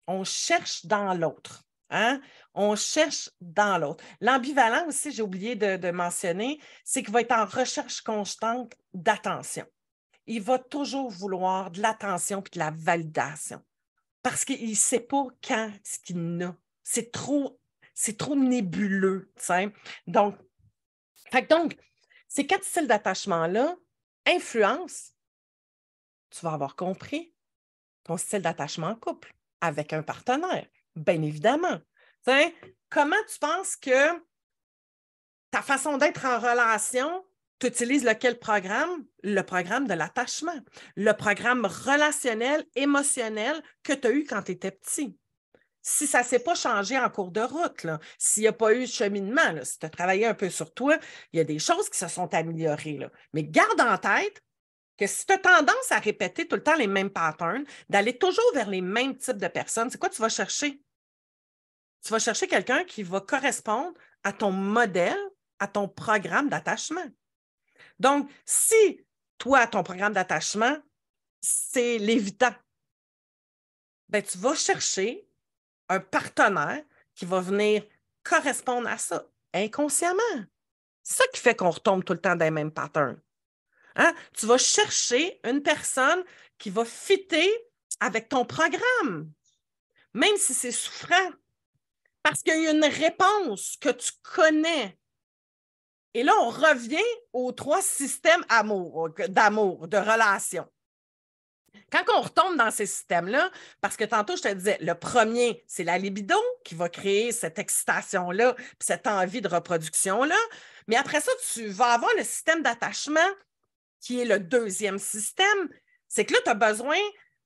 On cherche dans l'autre. Hein? On cherche dans l'autre. L'ambivalent aussi, j'ai oublié de mentionner, c'est qu'il va être en recherche constante d'attention. Il va toujours vouloir de l'attention et de la validation parce qu'il ne sait pas quand ce qu'il a. C'est trop nébuleux. T'sais? Donc, ces 4 styles d'attachement-là influencent, tu vas avoir compris, ton style d'attachement en couple avec un partenaire. Bien évidemment. T'sais, comment tu penses que ta façon d'être en relation Tu utilises lequel programme? Le programme de l'attachement, le programme relationnel, émotionnel que tu as eu quand tu étais petit. Si ça ne s'est pas changé en cours de route, s'il n'y a pas eu de cheminement, là, si tu as travaillé un peu sur toi, il y a des choses qui se sont améliorées. Là. Mais garde en tête que si tu as tendance à répéter tout le temps les mêmes patterns, d'aller toujours vers les mêmes types de personnes, c'est quoi tu vas chercher? Tu vas chercher quelqu'un qui va correspondre à ton modèle, à ton programme d'attachement. Donc, si toi, ton programme d'attachement, c'est l'évitant, ben, tu vas chercher un partenaire qui va venir correspondre à ça inconsciemment. C'est ça qui fait qu'on retombe tout le temps dans les mêmes patterns. Hein? Tu vas chercher une personne qui va fitter avec ton programme, même si c'est souffrant, parce qu'il y a une réponse que tu connais. Et là, on revient aux 3 systèmes d'amour, de relation. Quand on retombe dans ces systèmes-là, parce que tantôt, je te disais, le premier, c'est la libido qui va créer cette excitation-là, puis cette envie de reproduction-là. Mais après ça, tu vas avoir le système d'attachement qui est le deuxième système. C'est que là, tu as besoin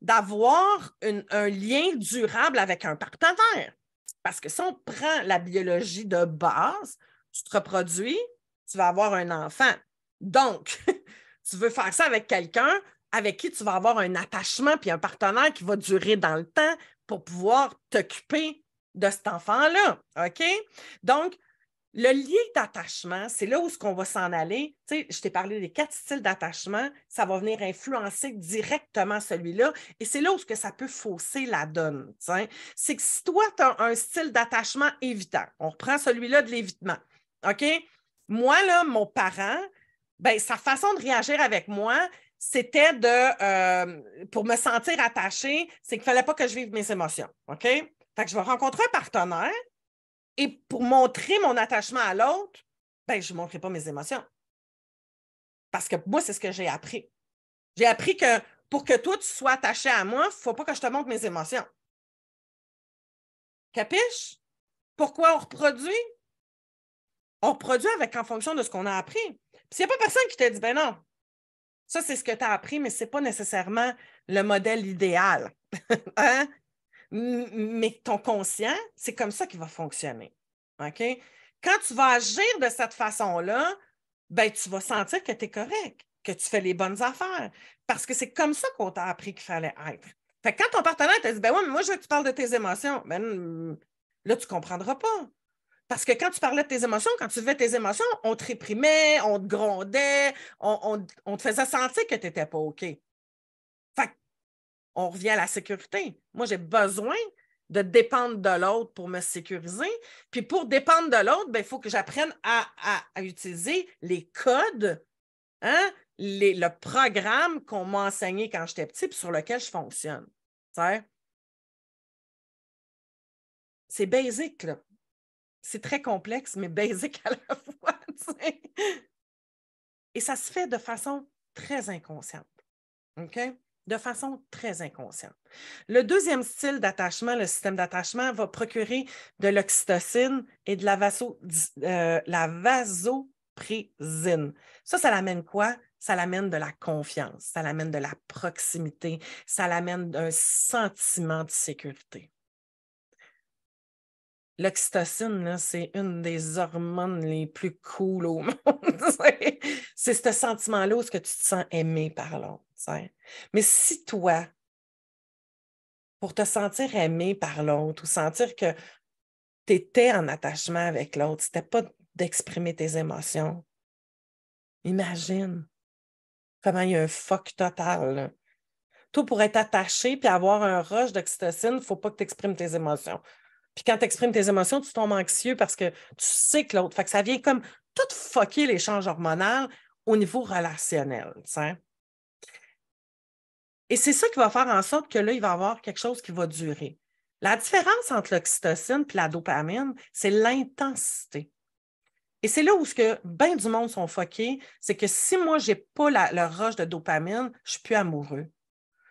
d'avoir un lien durable avec un partenaire. Parce que si on prend la biologie de base, tu te reproduis, tu vas avoir un enfant. Donc, tu veux faire ça avec quelqu'un avec qui tu vas avoir un attachement puis un partenaire qui va durer dans le temps pour pouvoir t'occuper de cet enfant-là. OK? Donc, le lien d'attachement, c'est là où on va s'en aller. Tu sais, je t'ai parlé des 4 styles d'attachement. Ça va venir influencer directement celui-là. Et c'est là où ça peut fausser la donne. C'est que si toi, tu as un style d'attachement évitant, on reprend celui-là de l'évitement. OK? Moi, là, mon parent, ben, sa façon de réagir avec moi, c'était pour me sentir attachée, c'est qu'il ne fallait pas que je vive mes émotions. OK? Fait que je vais rencontrer un partenaire. Et pour montrer mon attachement à l'autre, ben, je ne montrerai pas mes émotions. Parce que moi, c'est ce que j'ai appris. J'ai appris que pour que toi, tu sois attaché à moi, il ne faut pas que je te montre mes émotions. Capiche? Pourquoi on reproduit? On reproduit en fonction de ce qu'on a appris. Puis s'il n'y a pas personne qui te dit, ben non, ça, c'est ce que tu as appris, mais ce n'est pas nécessairement le modèle idéal. Hein? Mais ton conscient, c'est comme ça qu'il va fonctionner. OK? Quand tu vas agir de cette façon-là, ben, tu vas sentir que tu es correct, que tu fais les bonnes affaires. Parce que c'est comme ça qu'on t'a appris qu'il fallait être. Fait que quand ton partenaire te dit, ben oui, mais moi, je veux que tu parles de tes émotions, ben là, tu ne comprendras pas. Parce que quand tu parlais de tes émotions, quand tu vivais tes émotions, on te réprimait, on te grondait, on te faisait sentir que tu n'étais pas OK. Fait on revient à la sécurité. Moi, j'ai besoin de dépendre de l'autre pour me sécuriser. Puis pour dépendre de l'autre, il faut que j'apprenne à utiliser les codes, hein, le programme qu'on m'a enseigné quand j'étais petit et sur lequel je fonctionne. C'est basique, là. C'est très complexe, mais basique à la fois. T'sais. Et ça se fait de façon très inconsciente. OK? De façon très inconsciente. Le deuxième style d'attachement, le système d'attachement, va procurer de l'oxytocine et de la vasoprésine. Ça l'amène quoi? Ça l'amène de la confiance, ça l'amène de la proximité, ça l'amène un sentiment de sécurité. L'oxytocine, c'est une des hormones les plus cool au monde. C'est ce sentiment-là où tu te sens aimé par l'autre. Mais si toi, pour te sentir aimé par l'autre ou sentir que tu étais en attachement avec l'autre, ce n'était pas d'exprimer tes émotions, imagine comment il y a un fuck total. Là. Toi, pour être attaché et avoir un rush d'oxytocine, il ne faut pas que tu exprimes tes émotions. Puis quand tu exprimes tes émotions, tu tombes anxieux parce que tu sais que l'autre. Fait que ça vient comme tout fucker l'échange hormonal au niveau relationnel. T'sais. Et c'est ça qui va faire en sorte que là, il va y avoir quelque chose qui va durer. La différence entre l'oxytocine et la dopamine, c'est l'intensité. Et c'est là où bien du monde sont fuckés, c'est que si moi, je n'ai pas le rush de dopamine, je ne suis plus amoureux.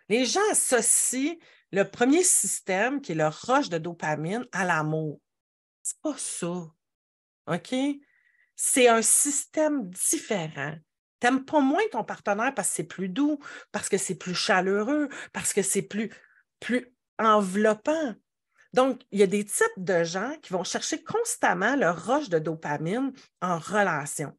Les gens associent le premier système, qui est le rush de dopamine, à l'amour. C'est pas ça. OK? C'est un système différent. Tu n'aimes pas moins ton partenaire parce que c'est plus doux, parce que c'est plus chaleureux, parce que c'est plus enveloppant. Donc, il y a des types de gens qui vont chercher constamment leur rush de dopamine en relation.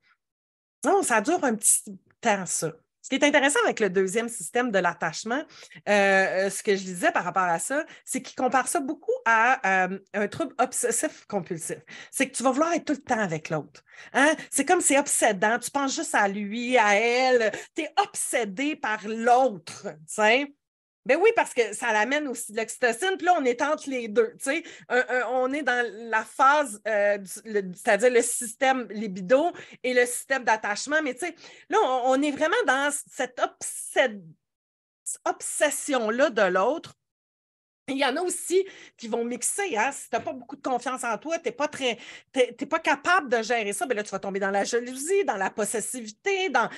Non, ça dure un petit temps, ça. Ce qui est intéressant avec le deuxième système de l'attachement, ce que je disais par rapport à ça, c'est qu'il compare ça beaucoup à un trouble obsessif-compulsif. C'est que tu vas vouloir être tout le temps avec l'autre. Hein? C'est comme c'est obsédant, tu penses juste à lui, à elle, tu es obsédé par l'autre. Tu ben oui, parce que ça l'amène aussi de l'oxytocine, puis là, on est entre les deux, tu sais. On est dans la phase, c'est-à-dire le système libido et le système d'attachement, mais tu sais, là, on est vraiment dans cette obsession-là de l'autre. Il y en a aussi qui vont mixer. Hein? Si tu n'as pas beaucoup de confiance en toi, tu n'es pas capable de gérer ça, bien là, tu vas tomber dans la jalousie, dans la possessivité, dans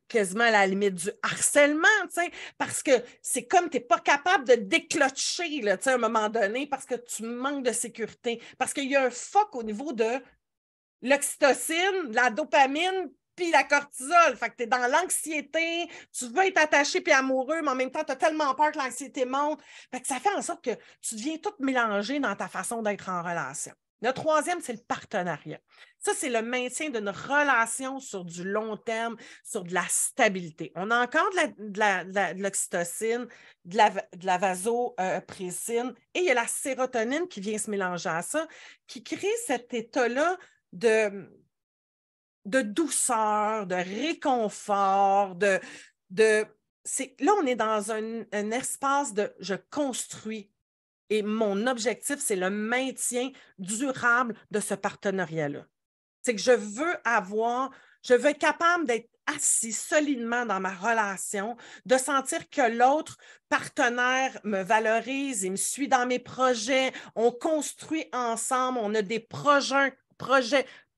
quasiment à la limite du harcèlement, parce que c'est comme tu n'es pas capable de déclocher là, à un moment donné parce que tu manques de sécurité, parce qu'il y a un fuck au niveau de l'oxytocine, la dopamine, puis la cortisol. Fait que tu es dans l'anxiété, tu veux être attaché puis amoureux, mais en même temps, tu as tellement peur que l'anxiété monte. Fait que ça fait en sorte que tu deviens tout mélangé dans ta façon d'être en relation. Le troisième, c'est le partenariat. Ça, c'est le maintien d'une relation sur du long terme, sur de la stabilité. On a encore de l'oxytocine, de la vasopressine, et il y a la sérotonine qui vient se mélanger à ça, qui crée cet état-là de douceur, de réconfort, là, on est dans un espace de je construis. Et mon objectif, c'est le maintien durable de ce partenariat-là. C'est que je veux être capable d'être assis solidement dans ma relation, de sentir que l'autre partenaire me valorise, il me suit dans mes projets, on construit ensemble, on a des projets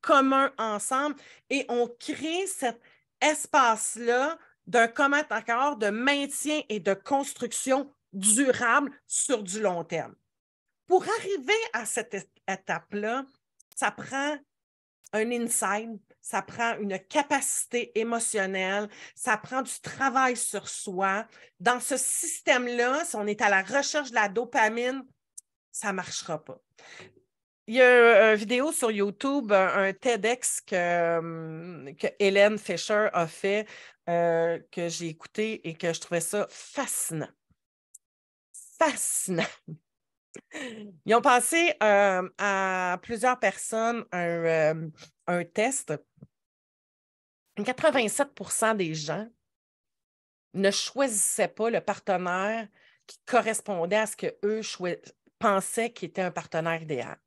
communs ensemble et on crée cet espace-là d'un commun accord de maintien et de construction durable sur du long terme. Pour arriver à cette étape-là, ça prend un insight, ça prend une capacité émotionnelle, ça prend du travail sur soi. Dans ce système-là, si on est à la recherche de la dopamine, ça ne marchera pas. Il y a une vidéo sur YouTube, un TEDx que Hélène Fisher a fait, que j'ai écouté et que je trouvais ça fascinant. Fascinant. Ils ont passé à plusieurs personnes un test. 87% des gens ne choisissaient pas le partenaire qui correspondait à ce qu'eux pensaient qui était un partenaire idéal.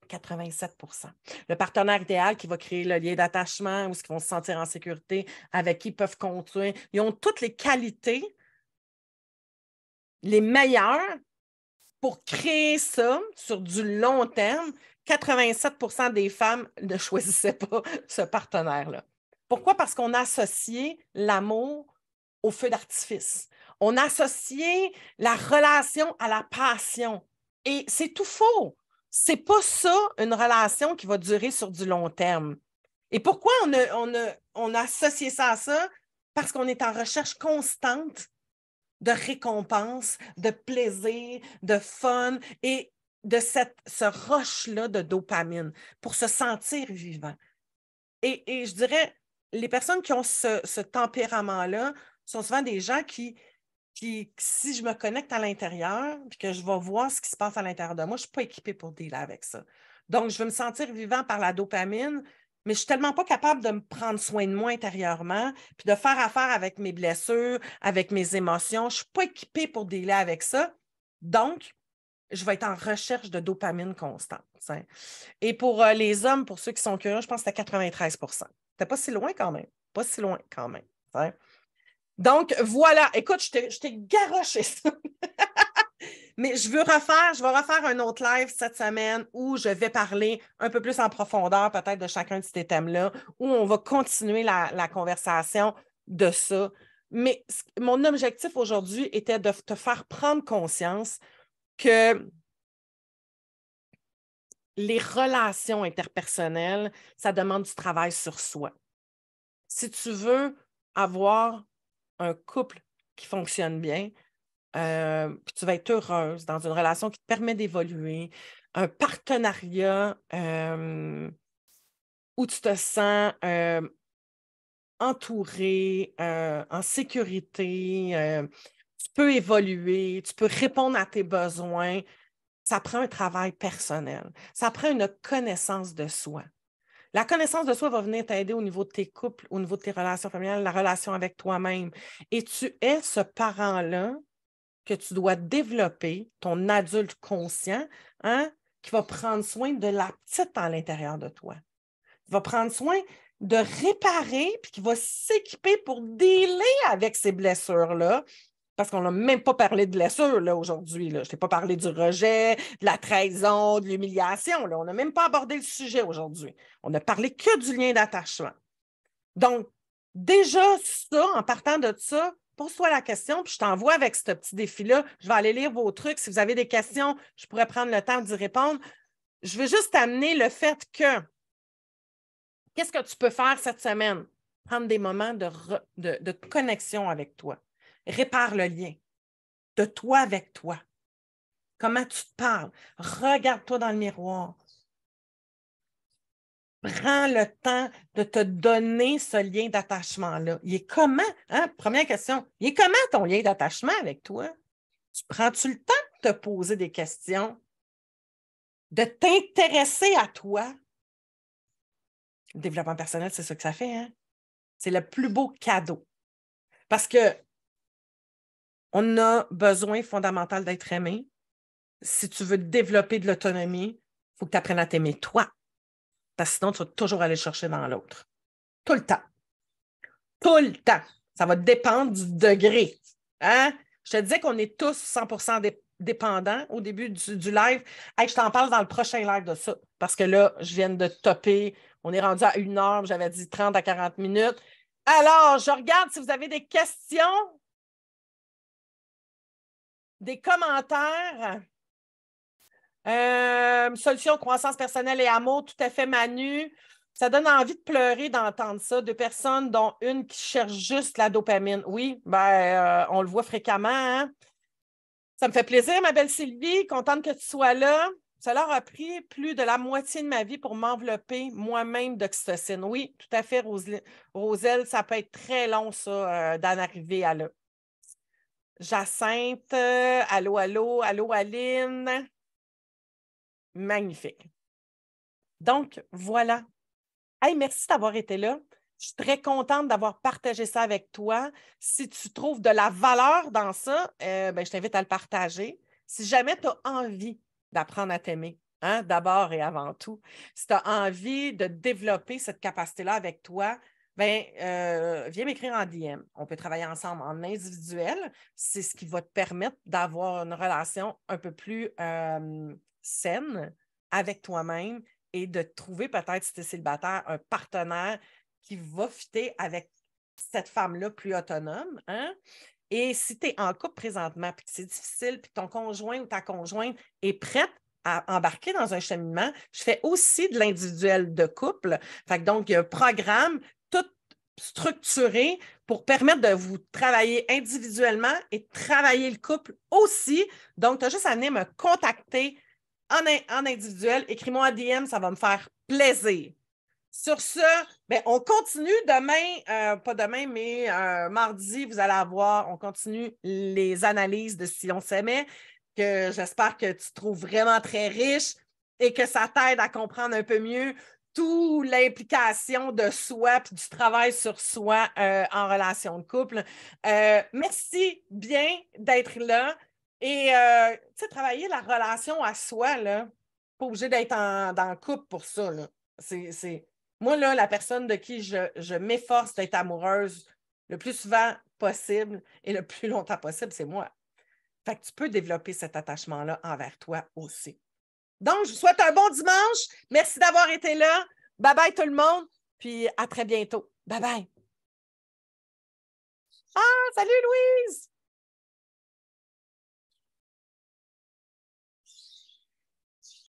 87%. Le partenaire idéal qui va créer le lien d'attachement, où ils vont se sentir en sécurité, avec qui ils peuvent construire. Ils ont toutes les qualités, les meilleures, pour créer ça sur du long terme. 87% des femmes ne choisissaient pas ce partenaire-là. Pourquoi? Parce qu'on a associé l'amour au feu d'artifice. On a associé la relation à la passion. Et c'est tout faux. C'est pas ça, une relation qui va durer sur du long terme. Et pourquoi on a associé ça à ça? Parce qu'on est en recherche constante de récompense, de plaisir, de fun et de ce rush-là de dopamine pour se sentir vivant. Et je dirais, les personnes qui ont ce tempérament-là sont souvent des gens qui, si je me connecte à l'intérieur et que je vais voir ce qui se passe à l'intérieur de moi, je ne suis pas équipée pour dealer avec ça. Donc, je veux me sentir vivant par la dopamine, mais je ne suis tellement pas capable de me prendre soin de moi intérieurement, puis de faire affaire avec mes blessures, avec mes émotions. Je ne suis pas équipée pour dealer avec ça. Donc, je vais être en recherche de dopamine constante. T'sais. Et pour les hommes, pour ceux qui sont curieux, je pense que c'était 93%. C'était pas si loin quand même. Pas si loin quand même. T'sais. Donc, voilà. Écoute, je t'ai garoché ça. Mais je vais refaire un autre live cette semaine où je vais parler un peu plus en profondeur peut-être de chacun de ces thèmes-là, où on va continuer la conversation de ça. Mais mon objectif aujourd'hui était de te faire prendre conscience que les relations interpersonnelles, ça demande du travail sur soi. Si tu veux avoir un couple qui fonctionne bien, puis tu vas être heureuse dans une relation qui te permet d'évoluer, un partenariat où tu te sens entouré, en sécurité, tu peux évoluer, tu peux répondre à tes besoins. Ça prend un travail personnel. Ça prend une connaissance de soi. La connaissance de soi va venir t'aider au niveau de tes couples, au niveau de tes relations familiales, la relation avec toi-même. Et tu es ce parent-là que tu dois développer, ton adulte conscient, hein, qui va prendre soin de la petite à l'intérieur de toi. Qui va prendre soin de réparer, puis qui va s'équiper pour dealer avec ces blessures-là. Parce qu'on n'a même pas parlé de blessures là, aujourd'hui. Là. Je ne t'ai pas parlé du rejet, de la trahison, de l'humiliation. Là. On n'a même pas abordé le sujet aujourd'hui. On n'a parlé que du lien d'attachement. Donc, déjà, ça, en partant de ça, pose-toi la question, puis je t'envoie avec ce petit défi-là. Je vais aller lire vos trucs. Si vous avez des questions, je pourrais prendre le temps d'y répondre. Je veux juste t'amener le fait que qu'est-ce que tu peux faire cette semaine? Prendre des moments de connexion avec toi. Répare le lien de toi avec toi. Comment tu te parles? Regarde-toi dans le miroir. Prends le temps de te donner ce lien d'attachement-là. Il est comment? Hein? Première question. Il est comment ton lien d'attachement avec toi? Prends-tu le temps de te poser des questions? De t'intéresser à toi? Le développement personnel, c'est ça que ça fait. Hein? C'est le plus beau cadeau. Parce que on a besoin fondamental d'être aimé. Si tu veux développer de l'autonomie, il faut que tu apprennes à t'aimer toi. Parce que sinon, tu vas toujours aller chercher dans l'autre. Tout le temps. Tout le temps. Ça va dépendre du degré. Hein? Je te disais qu'on est tous 100% dépendants au début du live. Hey, je t'en parle dans le prochain live de ça. Parce que là, je viens de topper. On est rendu à 1 heure. J'avais dit 30 à 40 minutes. Alors, je regarde si vous avez des questions, des commentaires. Solution, croissance personnelle et amour, tout à fait, Manu. Ça donne envie de pleurer d'entendre ça. 2 personnes, dont une qui cherche juste la dopamine. Oui, on le voit fréquemment. Hein? Ça me fait plaisir, ma belle Sylvie. Contente que tu sois là. Ça leur a pris plus de la moitié de ma vie pour m'envelopper moi-même d'oxytocine. Oui, tout à fait, Roselle. Ça peut être très long, ça, d'en arriver à là. Jacinthe, allô, allô, allô, Aline. Magnifique. Donc, voilà. Hey, merci d'avoir été là. Je suis très contente d'avoir partagé ça avec toi. Si tu trouves de la valeur dans ça, je t'invite à le partager. Si jamais tu as envie d'apprendre à t'aimer, hein, d'abord et avant tout, si tu as envie de développer cette capacité-là avec toi, viens m'écrire en DM. On peut travailler ensemble en individuel. C'est ce qui va te permettre d'avoir une relation un peu plus saine avec toi-même et de trouver peut-être, si tu es célibataire, un partenaire qui va fitter avec cette femme-là plus autonome. Hein? Et si tu es en couple présentement, puis que c'est difficile, puis ton conjoint ou ta conjointe est prête à embarquer dans un cheminement, je fais aussi de l'individuel de couple. Fait que donc, il y a un programme tout structuré pour permettre de vous travailler individuellement et de travailler le couple aussi. Donc, tu as juste à venir me contacter en individuel. Écris-moi en DM, ça va me faire plaisir. Sur ce, on continue demain, pas demain, mais mardi, vous allez avoir, on continue les analyses de Si on s'aimait, que j'espère que tu trouves vraiment très riche et que ça t'aide à comprendre un peu mieux toute l'implication de soi et du travail sur soi en relation de couple. Merci bien d'être là. Et, tu sais, travailler la relation à soi, là, pas obligé d'être dans le couple pour ça, là. Moi, là, la personne de qui je m'efforce d'être amoureuse le plus souvent possible et le plus longtemps possible, c'est moi. Fait que tu peux développer cet attachement-là envers toi aussi. Donc, je vous souhaite un bon dimanche. Merci d'avoir été là. Bye-bye tout le monde. Puis à très bientôt. Bye-bye. Ah, salut Louise!